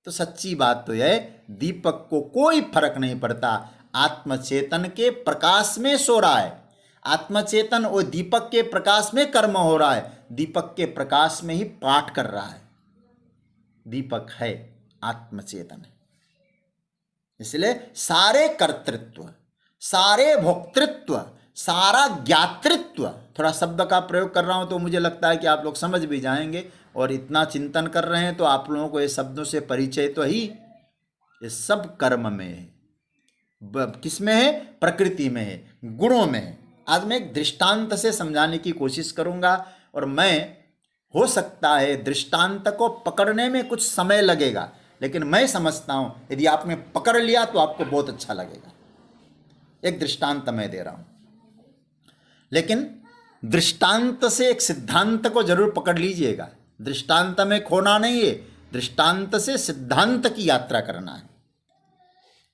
तो सच्ची बात तो यह, दीपक को कोई फर्क नहीं पड़ता, आत्मचेतन के प्रकाश में सो रहा है। आत्मचेतन और दीपक के प्रकाश में कर्म हो रहा है, दीपक के प्रकाश में ही पाठ कर रहा है। दीपक है, आत्मचेतन है। इसलिए सारे कर्तृत्व, सारे भोक्तृत्व, सारा ज्ञातृत्व, थोड़ा शब्द का प्रयोग कर रहा हूं तो मुझे लगता है कि आप लोग समझ भी जाएंगे, और इतना चिंतन कर रहे हैं तो आप लोगों को ये शब्दों से परिचय तो ही, ये सब कर्म में है। किस में है? प्रकृति में है, गुणों में है। आज मैं एक दृष्टांत से समझाने की कोशिश करूंगा, और मैं, हो सकता है दृष्टांत को पकड़ने में कुछ समय लगेगा, लेकिन मैं समझता हूं यदि आपने पकड़ लिया तो आपको बहुत अच्छा लगेगा। एक दृष्टांत मैं दे रहा हूं, लेकिन दृष्टांत से एक सिद्धांत को जरूर पकड़ लीजिएगा। दृष्टांत में खोना नहीं है, दृष्टांत से सिद्धांत की यात्रा करना है।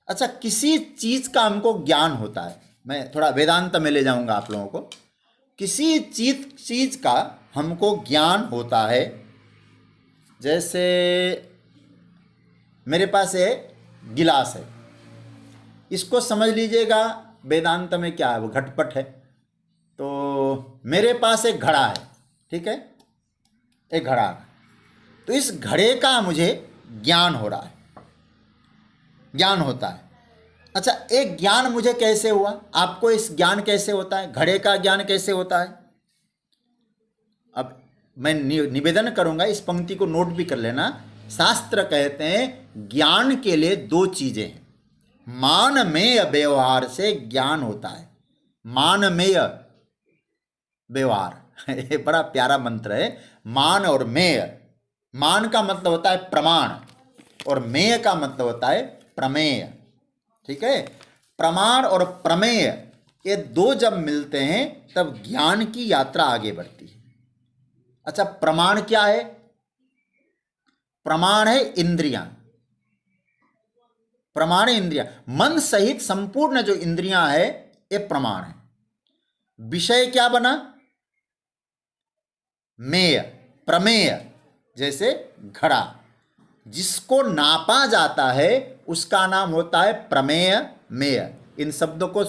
अच्छा, किसी चीज का हमको ज्ञान होता है, मैं थोड़ा वेदांत में ले जाऊंगा आप लोगों को। किसी चीज का हमको ज्ञान होता है, जैसे मेरे पास है गिलास है, इसको समझ लीजिएगा वेदांत में क्या है, वो घटपट है। तो मेरे पास एक घड़ा है, ठीक है, एक घड़ा है, तो इस घड़े का मुझे ज्ञान हो रहा है, ज्ञान होता है। अच्छा, एक ज्ञान मुझे कैसे हुआ? आपको इस ज्ञान कैसे होता है? घड़े का ज्ञान कैसे होता है? अब मैं निवेदन करूंगा, इस पंक्ति को नोट भी कर लेना। शास्त्र कहते हैं ज्ञान के लिए दो चीजें हैं। मानमेय व्यवहार से ज्ञान होता है, मानमेय व्यवहार ये बड़ा प्यारा मंत्र है, मान और मेय। मान का मतलब होता है प्रमाण, और मेय का मतलब होता है प्रमेय, ठीक है। प्रमाण और प्रमेय ये दो जब मिलते हैं तब ज्ञान की यात्रा आगे बढ़ती है। अच्छा, प्रमाण क्या है? प्रमाण है इंद्रियां, प्रमाण है इंद्रियां, मन सहित संपूर्ण जो इंद्रियां है ये प्रमाण है। विषय क्या बना? मेय, प्रमेय, जैसे घड़ा, जिसको नापा जाता है उसका नाम होता है प्रमेय, मेय। इन शब्दों को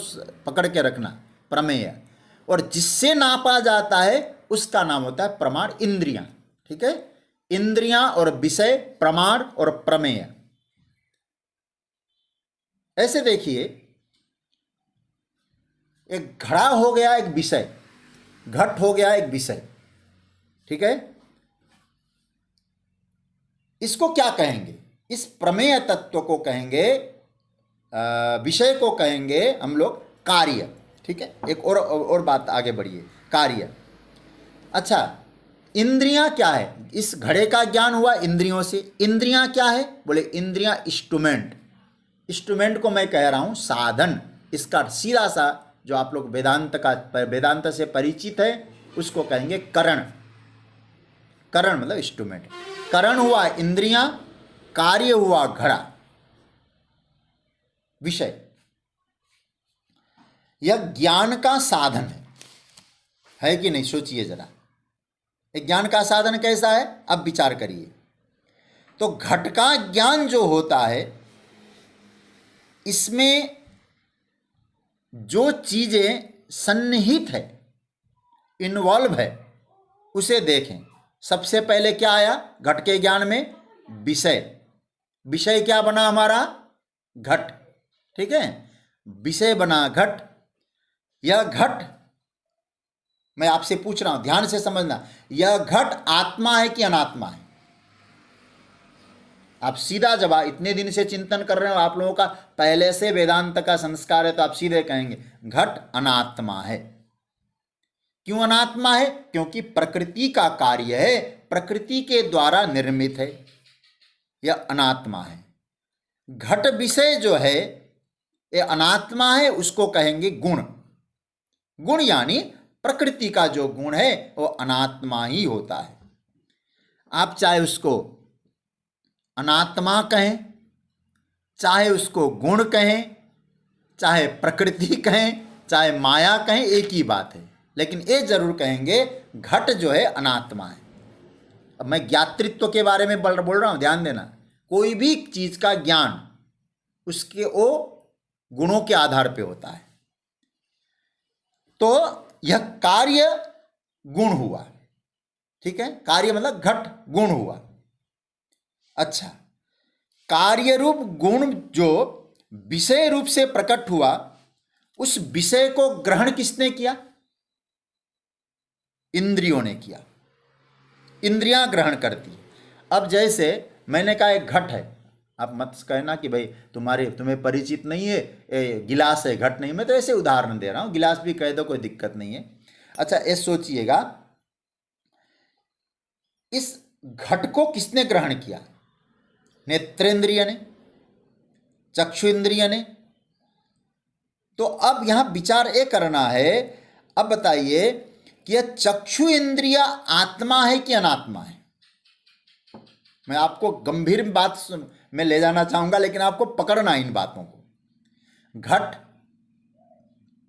पकड़ के रखना, प्रमेय। और जिससे नापा जाता है उसका नाम होता है प्रमाण, इंद्रियां, ठीक है। इंद्रियां और विषय, प्रमाण और प्रमेय। ऐसे देखिए, एक घड़ा हो गया एक विषय, घट हो गया एक विषय, ठीक है। इसको क्या कहेंगे? इस प्रमेय तत्व को कहेंगे, विषय को कहेंगे हम लोग कार्य, ठीक है। एक और बात आगे बढ़िए, कार्य। अच्छा, इंद्रियां क्या है? इस घड़े का ज्ञान हुआ इंद्रियों से। इंद्रियां क्या है? बोले इंद्रियां इंस्ट्रूमेंट, इंस्ट्रूमेंट को मैं कह रहा हूं साधन। इसका सीधा सा जो आप लोग वेदांत से परिचित है उसको कहेंगे करण। करण मतलब इंस्ट्रूमेंट। करण हुआ इंद्रियां, कार्य हुआ घड़ा, विषय। यह ज्ञान का साधन है कि नहीं? सोचिए जरा। एक ज्ञान का साधन कैसा है, अब विचार करिए। तो घट का ज्ञान जो होता है, इसमें जो चीजें सन्निहित है, इन्वॉल्व है, उसे देखें। सबसे पहले क्या आया घट के ज्ञान में, विषय। विषय क्या बना हमारा, घट, ठीक है, विषय बना घट। यह घट, मैं आपसे पूछ रहा हूं, ध्यान से समझना, यह घट आत्मा है कि अनात्मा है? आप सीधा जवाब, इतने दिन से चिंतन कर रहे हो, आप लोगों का पहले से वेदांत का संस्कार है, तो आप सीधे कहेंगे घट अनात्मा है। क्यों अनात्मा है? क्योंकि प्रकृति का कार्य है, प्रकृति के द्वारा निर्मित है, यह अनात्मा है। घट विषय जो है यह अनात्मा है, उसको कहेंगे गुण। गुण यानी प्रकृति का जो गुण है वो अनात्मा ही होता है। आप चाहे उसको अनात्मा कहें, चाहे उसको गुण कहें, चाहे प्रकृति कहें, चाहे माया कहें, एक ही बात है। लेकिन ये जरूर कहेंगे घट जो है अनात्मा है। अब मैं ज्ञातृत्व के बारे में बोल रहा हूं, ध्यान देना। कोई भी चीज का ज्ञान उसके वो गुणों के आधार पे होता है। तो यह कार्य गुण हुआ, ठीक है, कार्य मतलब घट गुण हुआ। अच्छा, कार्य रूप गुण जो विषय रूप से प्रकट हुआ, उस विषय को ग्रहण किसने किया? इंद्रियों ने किया। इंद्रियां ग्रहण करती। अब जैसे मैंने कहा एक घट है, आप मत कहना कि भाई तुम्हें परिचित नहीं है, गिलास है, घट नहीं। मैं तो ऐसे उदाहरण दे रहा हूं, गिलास भी कह दो, कोई दिक्कत नहीं है। अच्छा, ये सोचिएगा, इस घट को किसने ग्रहण किया? नेत्रेंद्रिय ने, चक्षु इंद्रिय ने। तो अब यहां विचार ये करना है, अब बताइए कि यह चक्षु इंद्रिय आत्मा है कि अनात्मा है? मैं आपको गंभीर बात में ले जाना चाहूंगा, लेकिन आपको पकड़ना इन बातों को। घट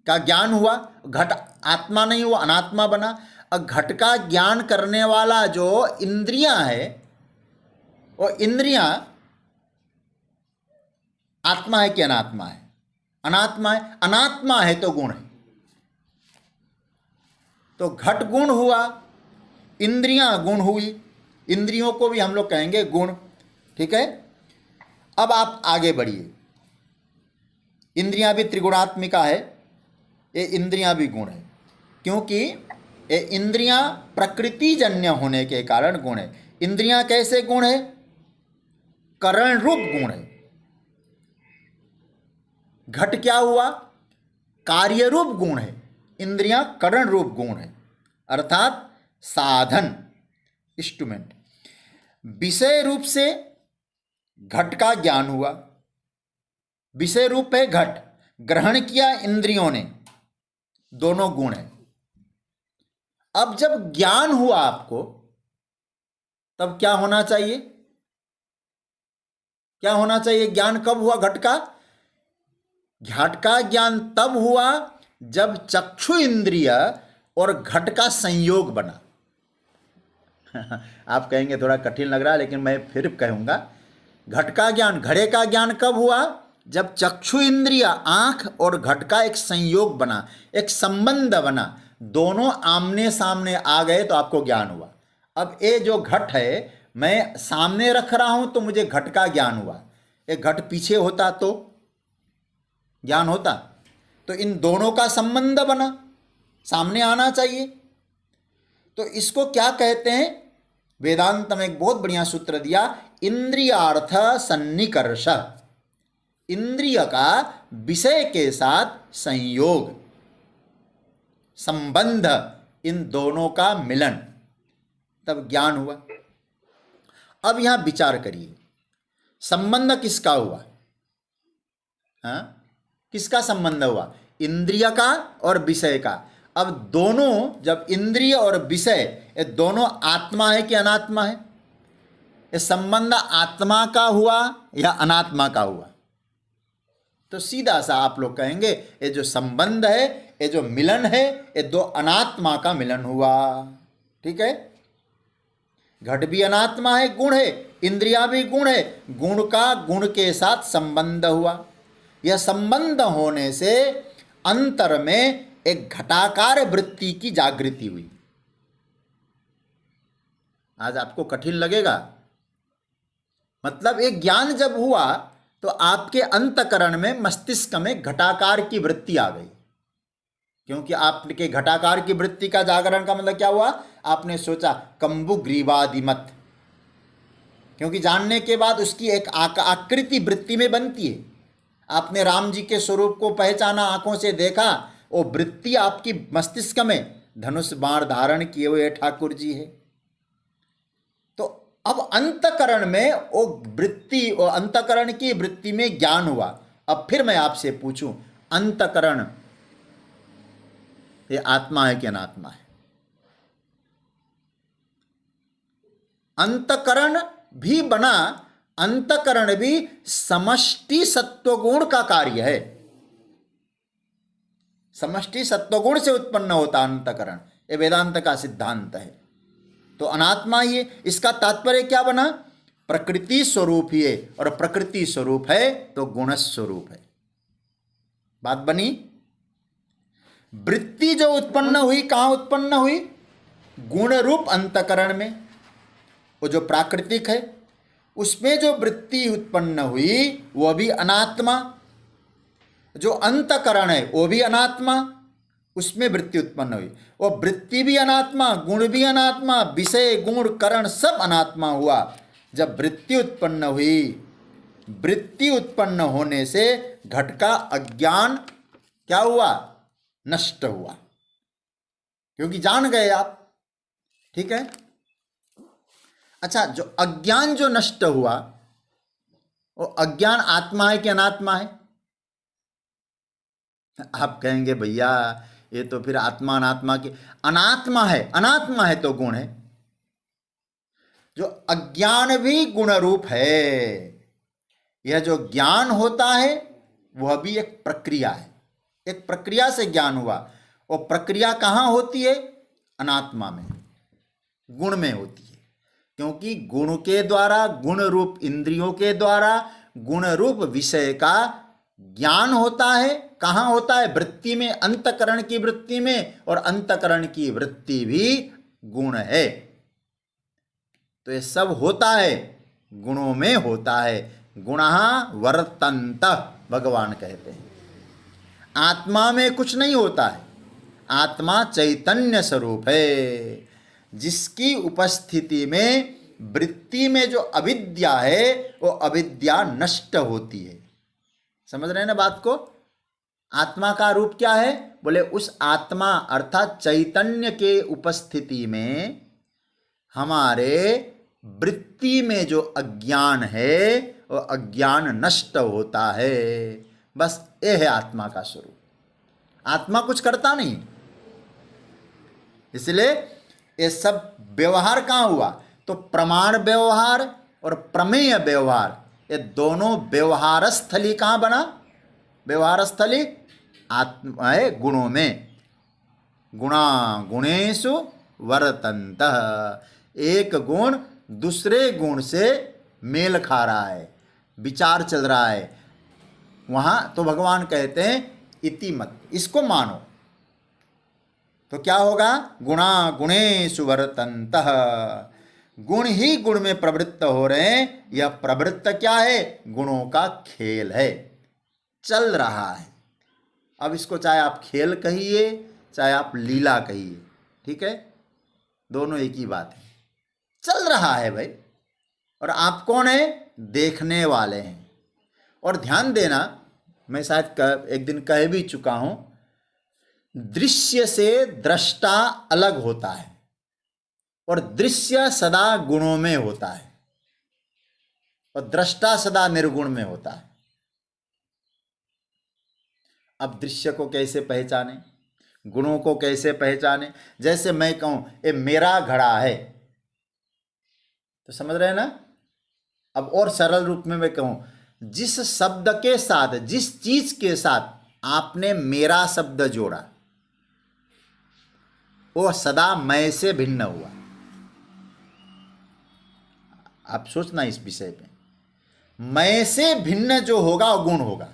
का ज्ञान हुआ, घट आत्मा नहीं हुआ, अनात्मा बना। अब घट का ज्ञान करने वाला जो इंद्रियां है, वो इंद्रियां आत्मा है कि अनात्मा है? अनात्मा है। अनात्मा है तो गुण है। तो घट गुण हुआ, इंद्रियां गुण हुई, इंद्रियों को भी हम लोग कहेंगे गुण, ठीक है। अब आप आगे बढ़िए, इंद्रियां भी त्रिगुणात्मिका है, ये इंद्रियां भी गुण है, क्योंकि ये इंद्रियां प्रकृति जन्य होने के कारण गुण है। इंद्रियां कैसे गुण है? करण रूप गुण है। घट क्या हुआ? कार्य रूप गुण है, इंद्रियां करण रूप गुण है, अर्थात साधन, इंस्ट्रूमेंट। विषय रूप से घट का ज्ञान हुआ, विषय रूप है घट, ग्रहण किया इंद्रियों ने, दोनों गुण है। अब जब ज्ञान हुआ आपको, तब क्या होना चाहिए? क्या होना चाहिए? ज्ञान कब हुआ घट का? घट का ज्ञान तब हुआ जब चक्षु इंद्रिय और घट का संयोग बना। आप कहेंगे थोड़ा कठिन लग रहा है, लेकिन मैं फिर कहूंगा, घट का ज्ञान, घड़े का ज्ञान कब हुआ? जब चक्षु इंद्रिय, आंख और घट का एक संयोग बना, एक संबंध बना, दोनों आमने सामने आ गए तो आपको ज्ञान हुआ। अब ये जो घट है, मैं सामने रख रहा हूं तो मुझे घट का ज्ञान हुआ। एक घट पीछे होता तो ज्ञान होता? तो इन दोनों का संबंध बना, सामने आना चाहिए। तो इसको क्या कहते हैं? वेदांत में एक बहुत बढ़िया सूत्र दिया, इंद्रियार्थ सन्निकर्ष। इंद्रिय का विषय के साथ संयोग, संबंध, इन दोनों का मिलन, तब ज्ञान हुआ। अब यहां विचार करिए, संबंध किसका हुआ? हाँ, किसका संबंध हुआ? इंद्रिय का और विषय का। अब दोनों, जब इंद्रिय और विषय, ये दोनों आत्मा है कि अनात्मा है? ये संबंध आत्मा का हुआ या अनात्मा का हुआ? तो सीधा सा आप लोग कहेंगे ये जो संबंध है, ये जो मिलन है, ये दो अनात्मा का मिलन हुआ, ठीक है। घट भी अनात्मा है, गुण है, इंद्रियां भी गुण है, गुण का गुण के साथ संबंध हुआ। यह संबंध होने से अंतर में एक घटाकार वृत्ति की जागृति हुई। आज आपको कठिन लगेगा, मतलब एक ज्ञान जब हुआ तो आपके अंतकरण में, मस्तिष्क में घटाकार की वृत्ति आ गई। क्योंकि आपके घटाकार की वृत्ति का जागरण का मतलब क्या हुआ? आपने सोचा कंबु ग्रीवादिमत, क्योंकि जानने के बाद उसकी एक आकृति वृत्ति में बनती है। आपने राम जी के स्वरूप को पहचाना, आंखों से देखा, वो वृत्ति आपकी मस्तिष्क में धनुष बाण धारण किए हुए ठाकुर जी है। तो अब अंतकरण में वो वृत्ति, वो अंतकरण की वृत्ति में ज्ञान हुआ। अब फिर मैं आपसे पूछूं, अंतकरण ये आत्मा है कि अनात्मा है? अंतकरण भी बना, अंतकरण भी समष्टि सत्वगुण का कार्य है। समष्टि सत्वगुण से उत्पन्न होता अंतकरण, ये वेदांत का सिद्धांत है। तो अनात्मा ही है। इसका तात्पर्य क्या बना? प्रकृति स्वरूप ही है, और प्रकृति स्वरूप है तो गुण स्वरूप है। बात बनी? वृत्ति जो उत्पन्न हुई, कहां उत्पन्न हुई? गुण रूप अंतकरण में। वो जो प्राकृतिक है उसमें जो वृत्ति उत्पन्न हुई वो भी अनात्मा। जो अंतकरण है वो भी अनात्मा, उसमें वृत्ति उत्पन्न हुई। वो वृत्ति भी अनात्मा, गुण भी अनात्मा, विषय गुण करण सब अनात्मा हुआ। जब वृत्ति उत्पन्न हुई, वृत्ति उत्पन्न होने से घट का अज्ञान क्या हुआ? नष्ट हुआ, क्योंकि जान गए आप। ठीक है। अच्छा, जो अज्ञान जो नष्ट हुआ, वो अज्ञान आत्मा है कि अनात्मा है? आप कहेंगे भैया ये तो फिर आत्मा अनात्मा की, अनात्मा है। अनात्मा है तो गुण है। जो अज्ञान भी गुण रूप है। यह जो ज्ञान होता है वह भी एक प्रक्रिया है। एक प्रक्रिया से ज्ञान हुआ। वो प्रक्रिया कहाँ होती है? अनात्मा में, गुण में होती है। क्योंकि गुण के द्वारा, गुण रूप इंद्रियों के द्वारा गुण रूप विषय का ज्ञान होता है। कहाँ होता है? वृत्ति में, अंतकरण की वृत्ति में, और अंतकरण की वृत्ति भी गुण है। तो ये सब होता है गुणों में होता है। गुणः वर्तन्त भगवान कहते हैं। आत्मा में कुछ नहीं होता है। आत्मा चैतन्य स्वरूप है, जिसकी उपस्थिति में वृत्ति में जो अविद्या है वो अविद्या नष्ट होती है। समझ रहे हैं ना बात को? आत्मा का रूप क्या है? बोले उस आत्मा अर्थात चैतन्य के उपस्थिति में हमारे वृत्ति में जो अज्ञान है वो अज्ञान नष्ट होता है। बस ये है आत्मा का स्वरूप। आत्मा कुछ करता नहीं। इसलिए ये सब व्यवहार कहाँ हुआ? तो प्रमाण व्यवहार और प्रमेय व्यवहार, ये दोनों व्यवहार स्थली कहाँ बना? व्यवहार स्थली आत्मा है, गुणों में। गुणा गुणेषु वर्तन्तः। एक गुण दूसरे गुण से मेल खा रहा है, विचार चल रहा है, वहाँ तो भगवान कहते हैं इति मत, इसको मानो। तो क्या होगा? गुणा गुणेषु वर्तन्तः। गुण ही गुण में प्रवृत्त हो रहे हैं। यह प्रवृत्त क्या है? गुणों का खेल है, चल रहा है। अब इसको चाहे आप खेल कहिए, चाहे आप लीला कहिए, ठीक है, दोनों एक ही बात है। चल रहा है भाई। और आप कौन है? देखने वाले हैं। और ध्यान देना, मैं शायद एक दिन कह भी चुका हूं, दृश्य से दृष्टा अलग होता है, और दृश्य सदा गुणों में होता है, और दृष्टा सदा निर्गुण में होता है। अब दृश्य को कैसे पहचाने, गुणों को कैसे पहचाने? जैसे मैं कहूं ये मेरा घड़ा है, तो समझ रहे हैं ना? अब और सरल रूप में मैं कहूं, जिस शब्द के साथ, जिस चीज के साथ आपने मेरा शब्द जोड़ा, वो सदा मैं से भिन्न हुआ। आप सोचना इस विषय पे। मैं से भिन्न जो होगा वो गुण होगा,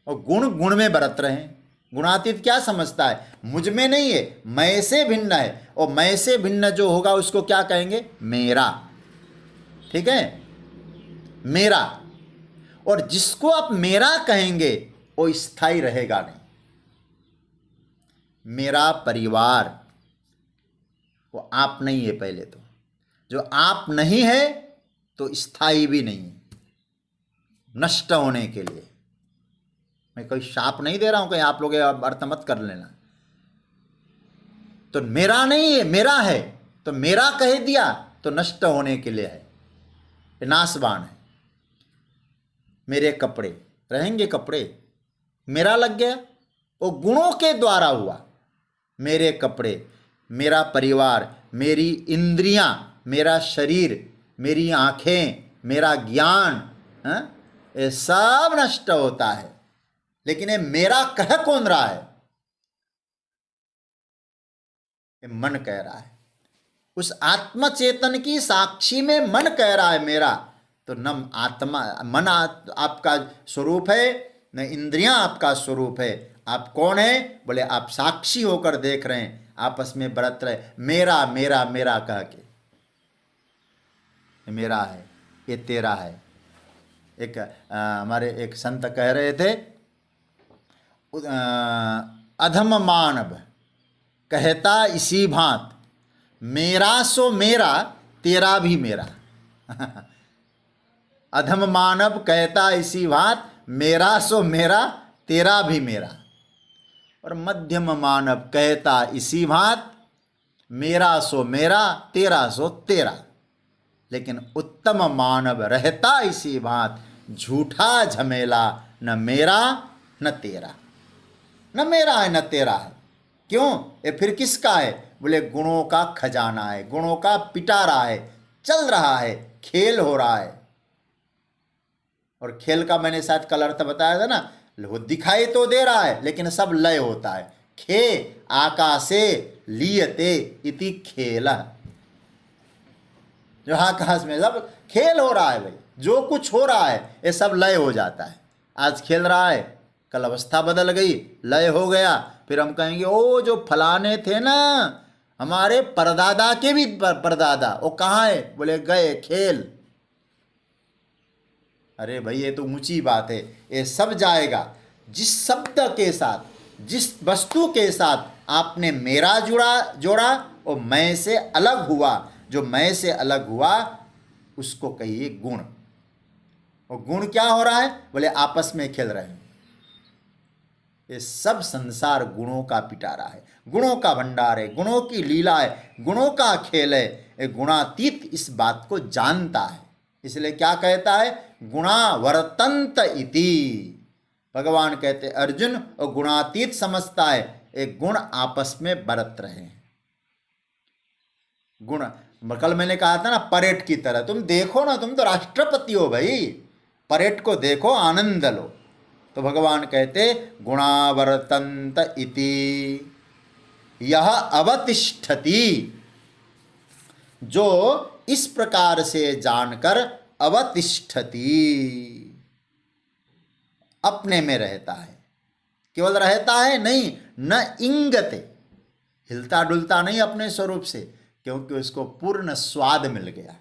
और गुण गुण में बरत रहे हैं। गुणातीत क्या समझता है, मुझ में नहीं है, मैं से भिन्न है, और मैं से भिन्न जो होगा उसको क्या कहेंगे, मेरा। ठीक है, मेरा। और जिसको आप मेरा कहेंगे वो स्थायी रहेगा नहीं। मेरा परिवार वो आप नहीं है। पहले तो जो आप नहीं है तो स्थायी भी नहीं है, नष्ट होने के लिए। मैं कोई शाप नहीं दे रहा हूं, कहीं आप लोग अर्थ मत कर लेना। तो मेरा नहीं है, मेरा है, तो मेरा कह दिया तो नष्ट होने के लिए है, नाशवान है। मेरे कपड़े रहेंगे, कपड़े मेरा लग गया, वो गुणों के द्वारा हुआ। मेरे कपड़े, मेरा परिवार, मेरी इंद्रियां, मेरा शरीर, मेरी आंखें, मेरा ज्ञान, ये सब नष्ट होता है। लेकिन ये मेरा कह कौन रहा है, ये मन कह रहा है। उस आत्म चेतन की साक्षी में मन कह रहा है मेरा। तो न आत्मा, मन आपका स्वरूप है, न इंद्रियां आपका स्वरूप है। आप कौन है, बोले आप साक्षी होकर देख रहे हैं, आपस में बरत रहे मेरा मेरा मेरा कह के। मेरा है, ये तेरा है। एक हमारे एक संत कह रहे थे, अधम मानव कहता इसी भांत, मेरा सो मेरा तेरा भी मेरा। अधम मानव कहता इसी भांत, मेरा सो मेरा तेरा भी मेरा। और मध्यम मानव कहता इसी भांत, मेरा सो मेरा तेरा सो तेरा। लेकिन उत्तम मानव रहता इसी भांत, झूठा झमेला न मेरा न तेरा। न मेरा है न तेरा है। क्यों, ये फिर किसका है, बोले गुणों का खजाना है, गुणों का पिटारा है, चल रहा है, खेल हो रहा है। और खेल का मैंने शायद कल अर्थ बताया था ना, वो दिखाई तो दे रहा है लेकिन सब लय होता है। खे आकाशे लीयते इति खेल, जो आकाश में सब खेल हो रहा है भाई, जो कुछ हो रहा है ये सब लय हो जाता है। आज खेल रहा है, कल अवस्था बदल गई, लय हो गया, फिर हम कहेंगे ओ जो फलाने थे ना हमारे परदादा के भी परदादा, वो कहाँ है, बोले गए खेल। अरे भाई ये तो ऊंची बात है, ये सब जाएगा। जिस शब्द के साथ, जिस वस्तु के साथ आपने मेरा जोड़ा और मैं से अलग हुआ, जो मैं से अलग हुआ उसको कहिए गुण। और गुण क्या हो रहा है, बोले आपस में खेल रहे हैं। ये सब संसार गुणों का पिटारा है, गुणों का भंडार है, गुणों की लीला है, गुणों का खेल है। ये गुणातीत इस बात को जानता है, इसलिए क्या कहता है, गुणा वर्तंत इति। भगवान कहते अर्जुन, और गुणातीत समझता है एक गुण आपस में बरत रहे हैं। गुण, कल मैंने कहा था ना परेड की तरह, तुम देखो ना, तुम तो राष्ट्रपति हो भाई, परेड को देखो, आनंद लो। तो भगवान कहते गुणावर्तंत इति यह अवतिष्ठति, जो इस प्रकार से जानकर अवतिष्ठति, अपने में रहता है। केवल रहता है नहीं, न इंगते, हिलता डुलता नहीं अपने स्वरूप से, क्योंकि उसको पूर्ण स्वाद मिल गया।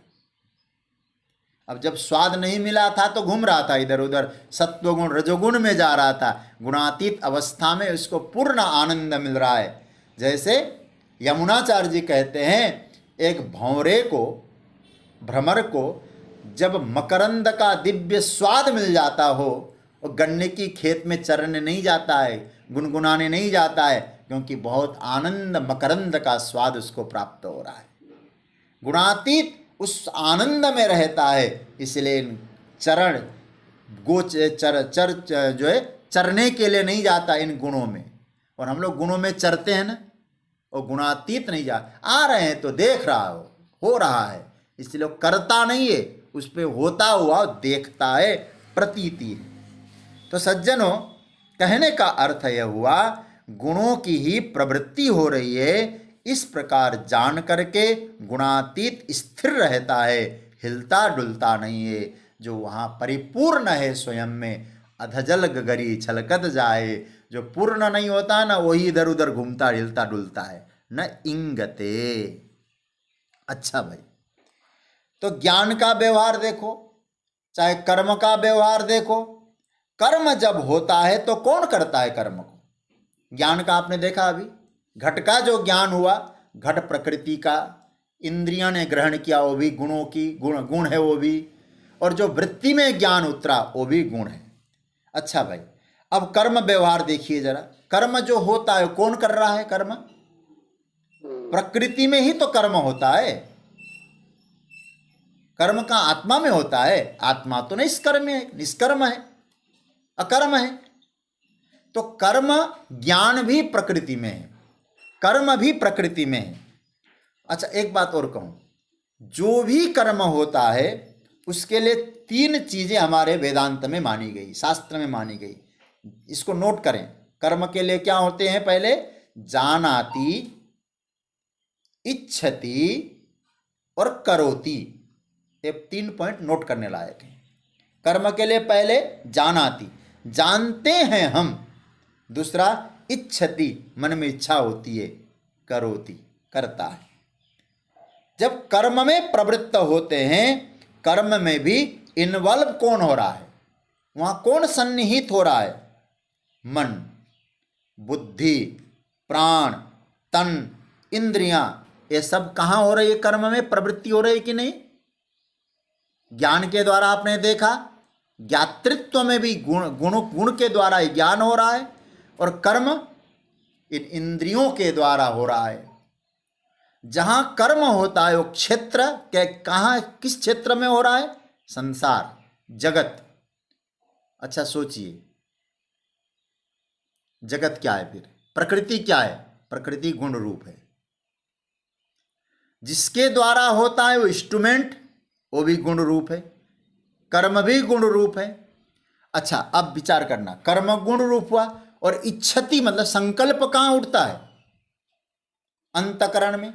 अब जब स्वाद नहीं मिला था तो घूम रहा था इधर उधर, सत्वगुण रजोगुण में जा रहा था। गुणातीत अवस्था में उसको पूर्ण आनंद मिल रहा है। जैसे यमुनाचार्य जी कहते हैं, एक भंवरे को, भ्रमर को जब मकरंद का दिव्य स्वाद मिल जाता हो, और गन्ने की खेत में चरने नहीं जाता है, गुनगुनाने नहीं जाता है, क्योंकि बहुत आनंद मकरंद का स्वाद उसको प्राप्त हो रहा है। गुणातीत उस आनंद में रहता है, इसलिए चरण जो है चरने के लिए नहीं जाता इन गुणों में। और हम लोग गुणों में चरते हैं ना, और गुणातीत नहीं जा, आ रहे हैं तो देख रहा हो रहा है, इसलिए करता नहीं है, उस पर होता हुआ देखता है, प्रतीति है। तो सज्जनों, कहने का अर्थ यह हुआ, गुणों की ही प्रवृत्ति हो रही है, इस प्रकार जान करके गुणातीत स्थिर रहता है, हिलता डुलता नहीं है, जो वहाँ परिपूर्ण है स्वयं में, अधजल गगरी छलकत जाए। जो पूर्ण नहीं होता ना, वही इधर उधर घूमता हिलता डुलता है, न इंगते। अच्छा भाई, तो ज्ञान का व्यवहार देखो, चाहे कर्म का व्यवहार देखो। कर्म जब होता है तो कौन करता है कर्म को? ज्ञान का आपने देखा अभी, घट का जो ज्ञान हुआ, घट प्रकृति का, इंद्रियों ने ग्रहण किया, वो भी गुणों की गुण है वो भी, और जो वृत्ति में ज्ञान उतरा वो भी गुण है। अच्छा भाई, अब कर्म व्यवहार देखिए जरा। कर्म जो होता है कौन कर रहा है कर्म? प्रकृति में ही तो कर्म होता है। कर्म का आत्मा में होता है, आत्मा तो निष्कर्म है, निष्कर्म है, अकर्म है। तो कर्म ज्ञान भी प्रकृति में है, कर्म भी प्रकृति में है। अच्छा एक बात और कहूं, जो भी कर्म होता है उसके लिए 3 चीजें हमारे वेदांत में मानी गई, शास्त्र में मानी गई। इसको नोट करें। कर्म के लिए क्या होते हैं? पहले जानाति, इच्छति और करोति। ये 3 पॉइंट नोट करने लायक हैं। कर्म के लिए पहले जानाति, जानते हैं हम। दूसरा इच्छति, मन में इच्छा होती है। करोति, करता है। जब कर्म में प्रवृत्त होते हैं, कर्म में भी इन्वॉल्व कौन हो रहा है? वहां कौन सन्निहित हो रहा है? मन, बुद्धि, प्राण, तन, इंद्रियां, ये सब कहां हो रही है? कर्म में प्रवृत्ति हो रही है कि नहीं? ज्ञान के द्वारा आपने देखा, ज्ञातृत्व में भी गुण के द्वारा ही ज्ञान हो रहा है, और कर्म इन इंद्रियों के द्वारा हो रहा है। जहां कर्म होता है वो क्षेत्र कहां, किस क्षेत्र में हो रहा है? संसार, जगत। अच्छा सोचिए, जगत क्या है फिर? प्रकृति क्या है? प्रकृति गुण रूप है। जिसके द्वारा होता है वो इंस्ट्रूमेंट, वो भी गुण रूप है, कर्म भी गुण रूप है। अच्छा अब विचार करना, कर्म गुण रूप हुआ, और इच्छति मतलब संकल्प कहां उठता है? अंतकरण में,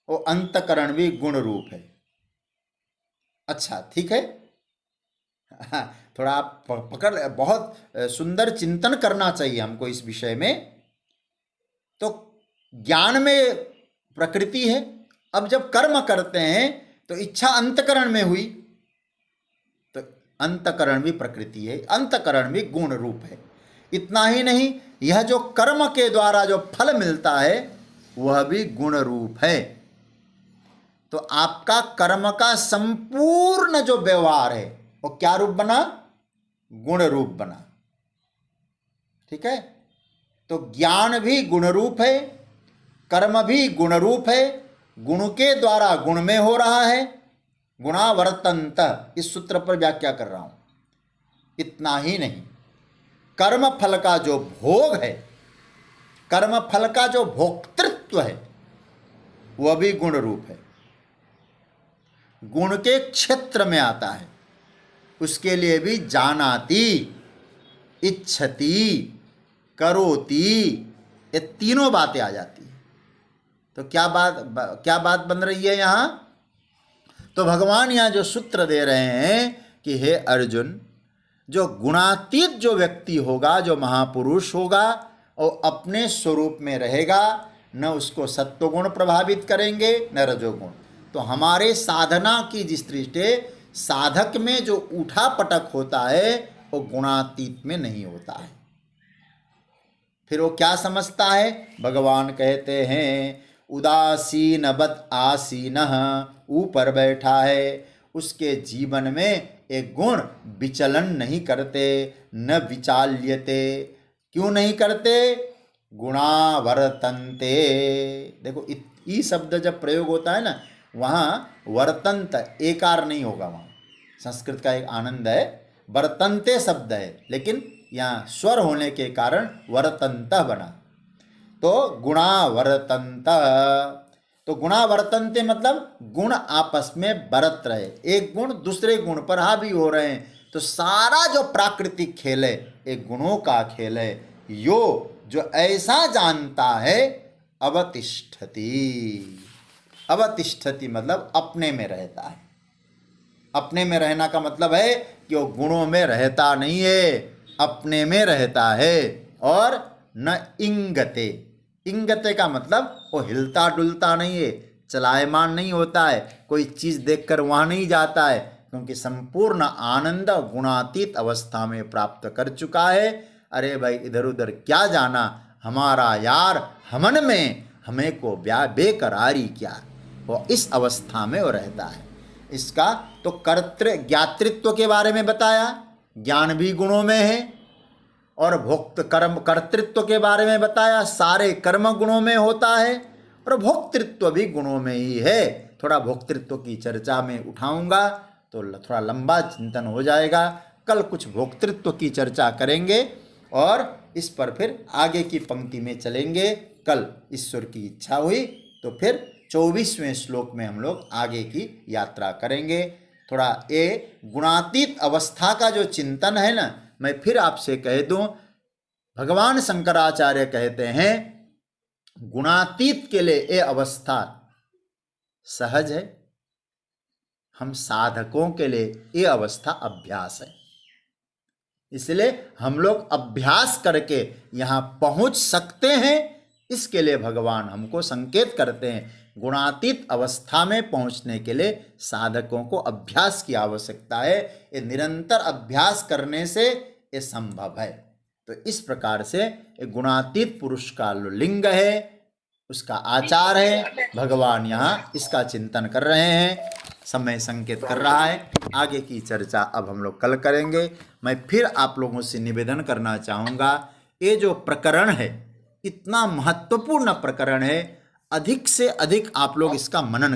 वो अंतकरण भी गुण रूप है। अच्छा ठीक है, थोड़ा आप पकड़, बहुत सुंदर चिंतन करना चाहिए हमको इस विषय में। तो ज्ञान में प्रकृति है, अब जब कर्म करते हैं तो इच्छा अंतकरण में हुई, तो अंतकरण भी प्रकृति है, अंतकरण भी गुण रूप है। इतना ही नहीं, यह जो कर्म के द्वारा जो फल मिलता है वह भी गुण रूप है। तो आपका कर्म का संपूर्ण जो व्यवहार है वो क्या रूप बना? गुण रूप बना। ठीक है, तो ज्ञान भी गुण रूप है, कर्म भी गुण रूप है, गुण के द्वारा गुण में हो रहा है। गुणावर्तन्त, इस सूत्र पर व्याख्या कर रहा हूं। इतना ही नहीं, कर्म फल का जो भोग है, कर्म फल का जो भोक्तृत्व है, वह भी गुण रूप है, गुण के क्षेत्र में आता है। उसके लिए भी जानाति, इच्छति, करोति, ये तीनों बातें आ जाती है। तो क्या बात बन रही है यहां? तो भगवान यहां जो सूत्र दे रहे हैं कि हे अर्जुन, जो गुणातीत जो व्यक्ति होगा, जो महापुरुष होगा, और अपने स्वरूप में रहेगा, न उसको सत्वगुण प्रभावित करेंगे न रजोगुण। तो हमारे साधना की जिस दृष्टि साधक में जो उठा पटक होता है वो गुणातीत में नहीं होता है। फिर वो क्या समझता है? भगवान कहते हैं उदासीनवत आसीनः, ऊपर बैठा है, उसके जीवन में एक गुण विचलन नहीं करते, न विचाल्यते। क्यों नहीं करते? गुणावर्तन्ते। देखो ई शब्द जब प्रयोग होता है ना, वहाँ वर्तंत एकार नहीं होगा। वहाँ संस्कृत का एक आनंद है, वर्तन्ते शब्द है, लेकिन यहाँ स्वर होने के कारण वर्तंत बना। तो गुणावर्तन्त, तो गुणावर्तन्ते मतलब गुण आपस में बरत रहे, एक गुण दूसरे गुण पर हावी हो रहे हैं। तो सारा जो प्राकृतिक खेल है एक गुणों का खेल है। यो जो ऐसा जानता है अवतिष्ठति, अवतिष्ठति मतलब अपने में रहता है। अपने में रहना का मतलब है कि वो गुणों में रहता नहीं है, अपने में रहता है। और न इंगते, इंगते का मतलब वो हिलता डुलता नहीं है, चलायमान नहीं होता है, कोई चीज़ देखकर वहाँ नहीं जाता है, क्योंकि संपूर्ण आनंद गुणातीत अवस्था में प्राप्त कर चुका है। अरे भाई इधर उधर क्या जाना, हमारा यार हमन में, हमें को बेकरारी क्या, वो इस अवस्था में वो रहता है। इसका तो कर्तृ ज्ञातृत्व के बारे में बताया, ज्ञान भी गुणों में है, और भोक्त कर्म कर्तृत्व के बारे में बताया, सारे कर्म गुणों में होता है, और भोक्तृत्व भी गुणों में ही है। थोड़ा भोक्तृत्व की चर्चा में उठाऊंगा तो थोड़ा लंबा चिंतन हो जाएगा, कल कुछ भोक्तृत्व की चर्चा करेंगे और इस पर फिर आगे की पंक्ति में चलेंगे। कल ईश्वर की इच्छा हुई तो फिर 24वें श्लोक में हम लोग आगे की यात्रा करेंगे। थोड़ा ये गुणातीत अवस्था का जो चिंतन है ना, मैं फिर आपसे कह दूं, भगवान शंकराचार्य कहते हैं गुणातीत के लिए ये अवस्था सहज है, हम साधकों के लिए ये अवस्था अभ्यास है। इसलिए हम लोग अभ्यास करके यहाँ पहुँच सकते हैं, इसके लिए भगवान हमको संकेत करते हैं। गुणातीत अवस्था में पहुँचने के लिए साधकों को अभ्यास की आवश्यकता है, ये निरंतर अभ्यास करने से ये संभव है। तो इस प्रकार से ये गुणातीत पुरुष का लिंग है, उसका आचार है, भगवान यहाँ इसका चिंतन कर रहे हैं, समय संकेत कर रहा है। आगे की चर्चा अब हम लोग कल करेंगे। मैं फिर आप लोगों से निवेदन करना चाहूँगा, ये जो प्रकरण है इतना महत्वपूर्ण प्रकरण है, अधिक से अधिक आप लोग इसका मनन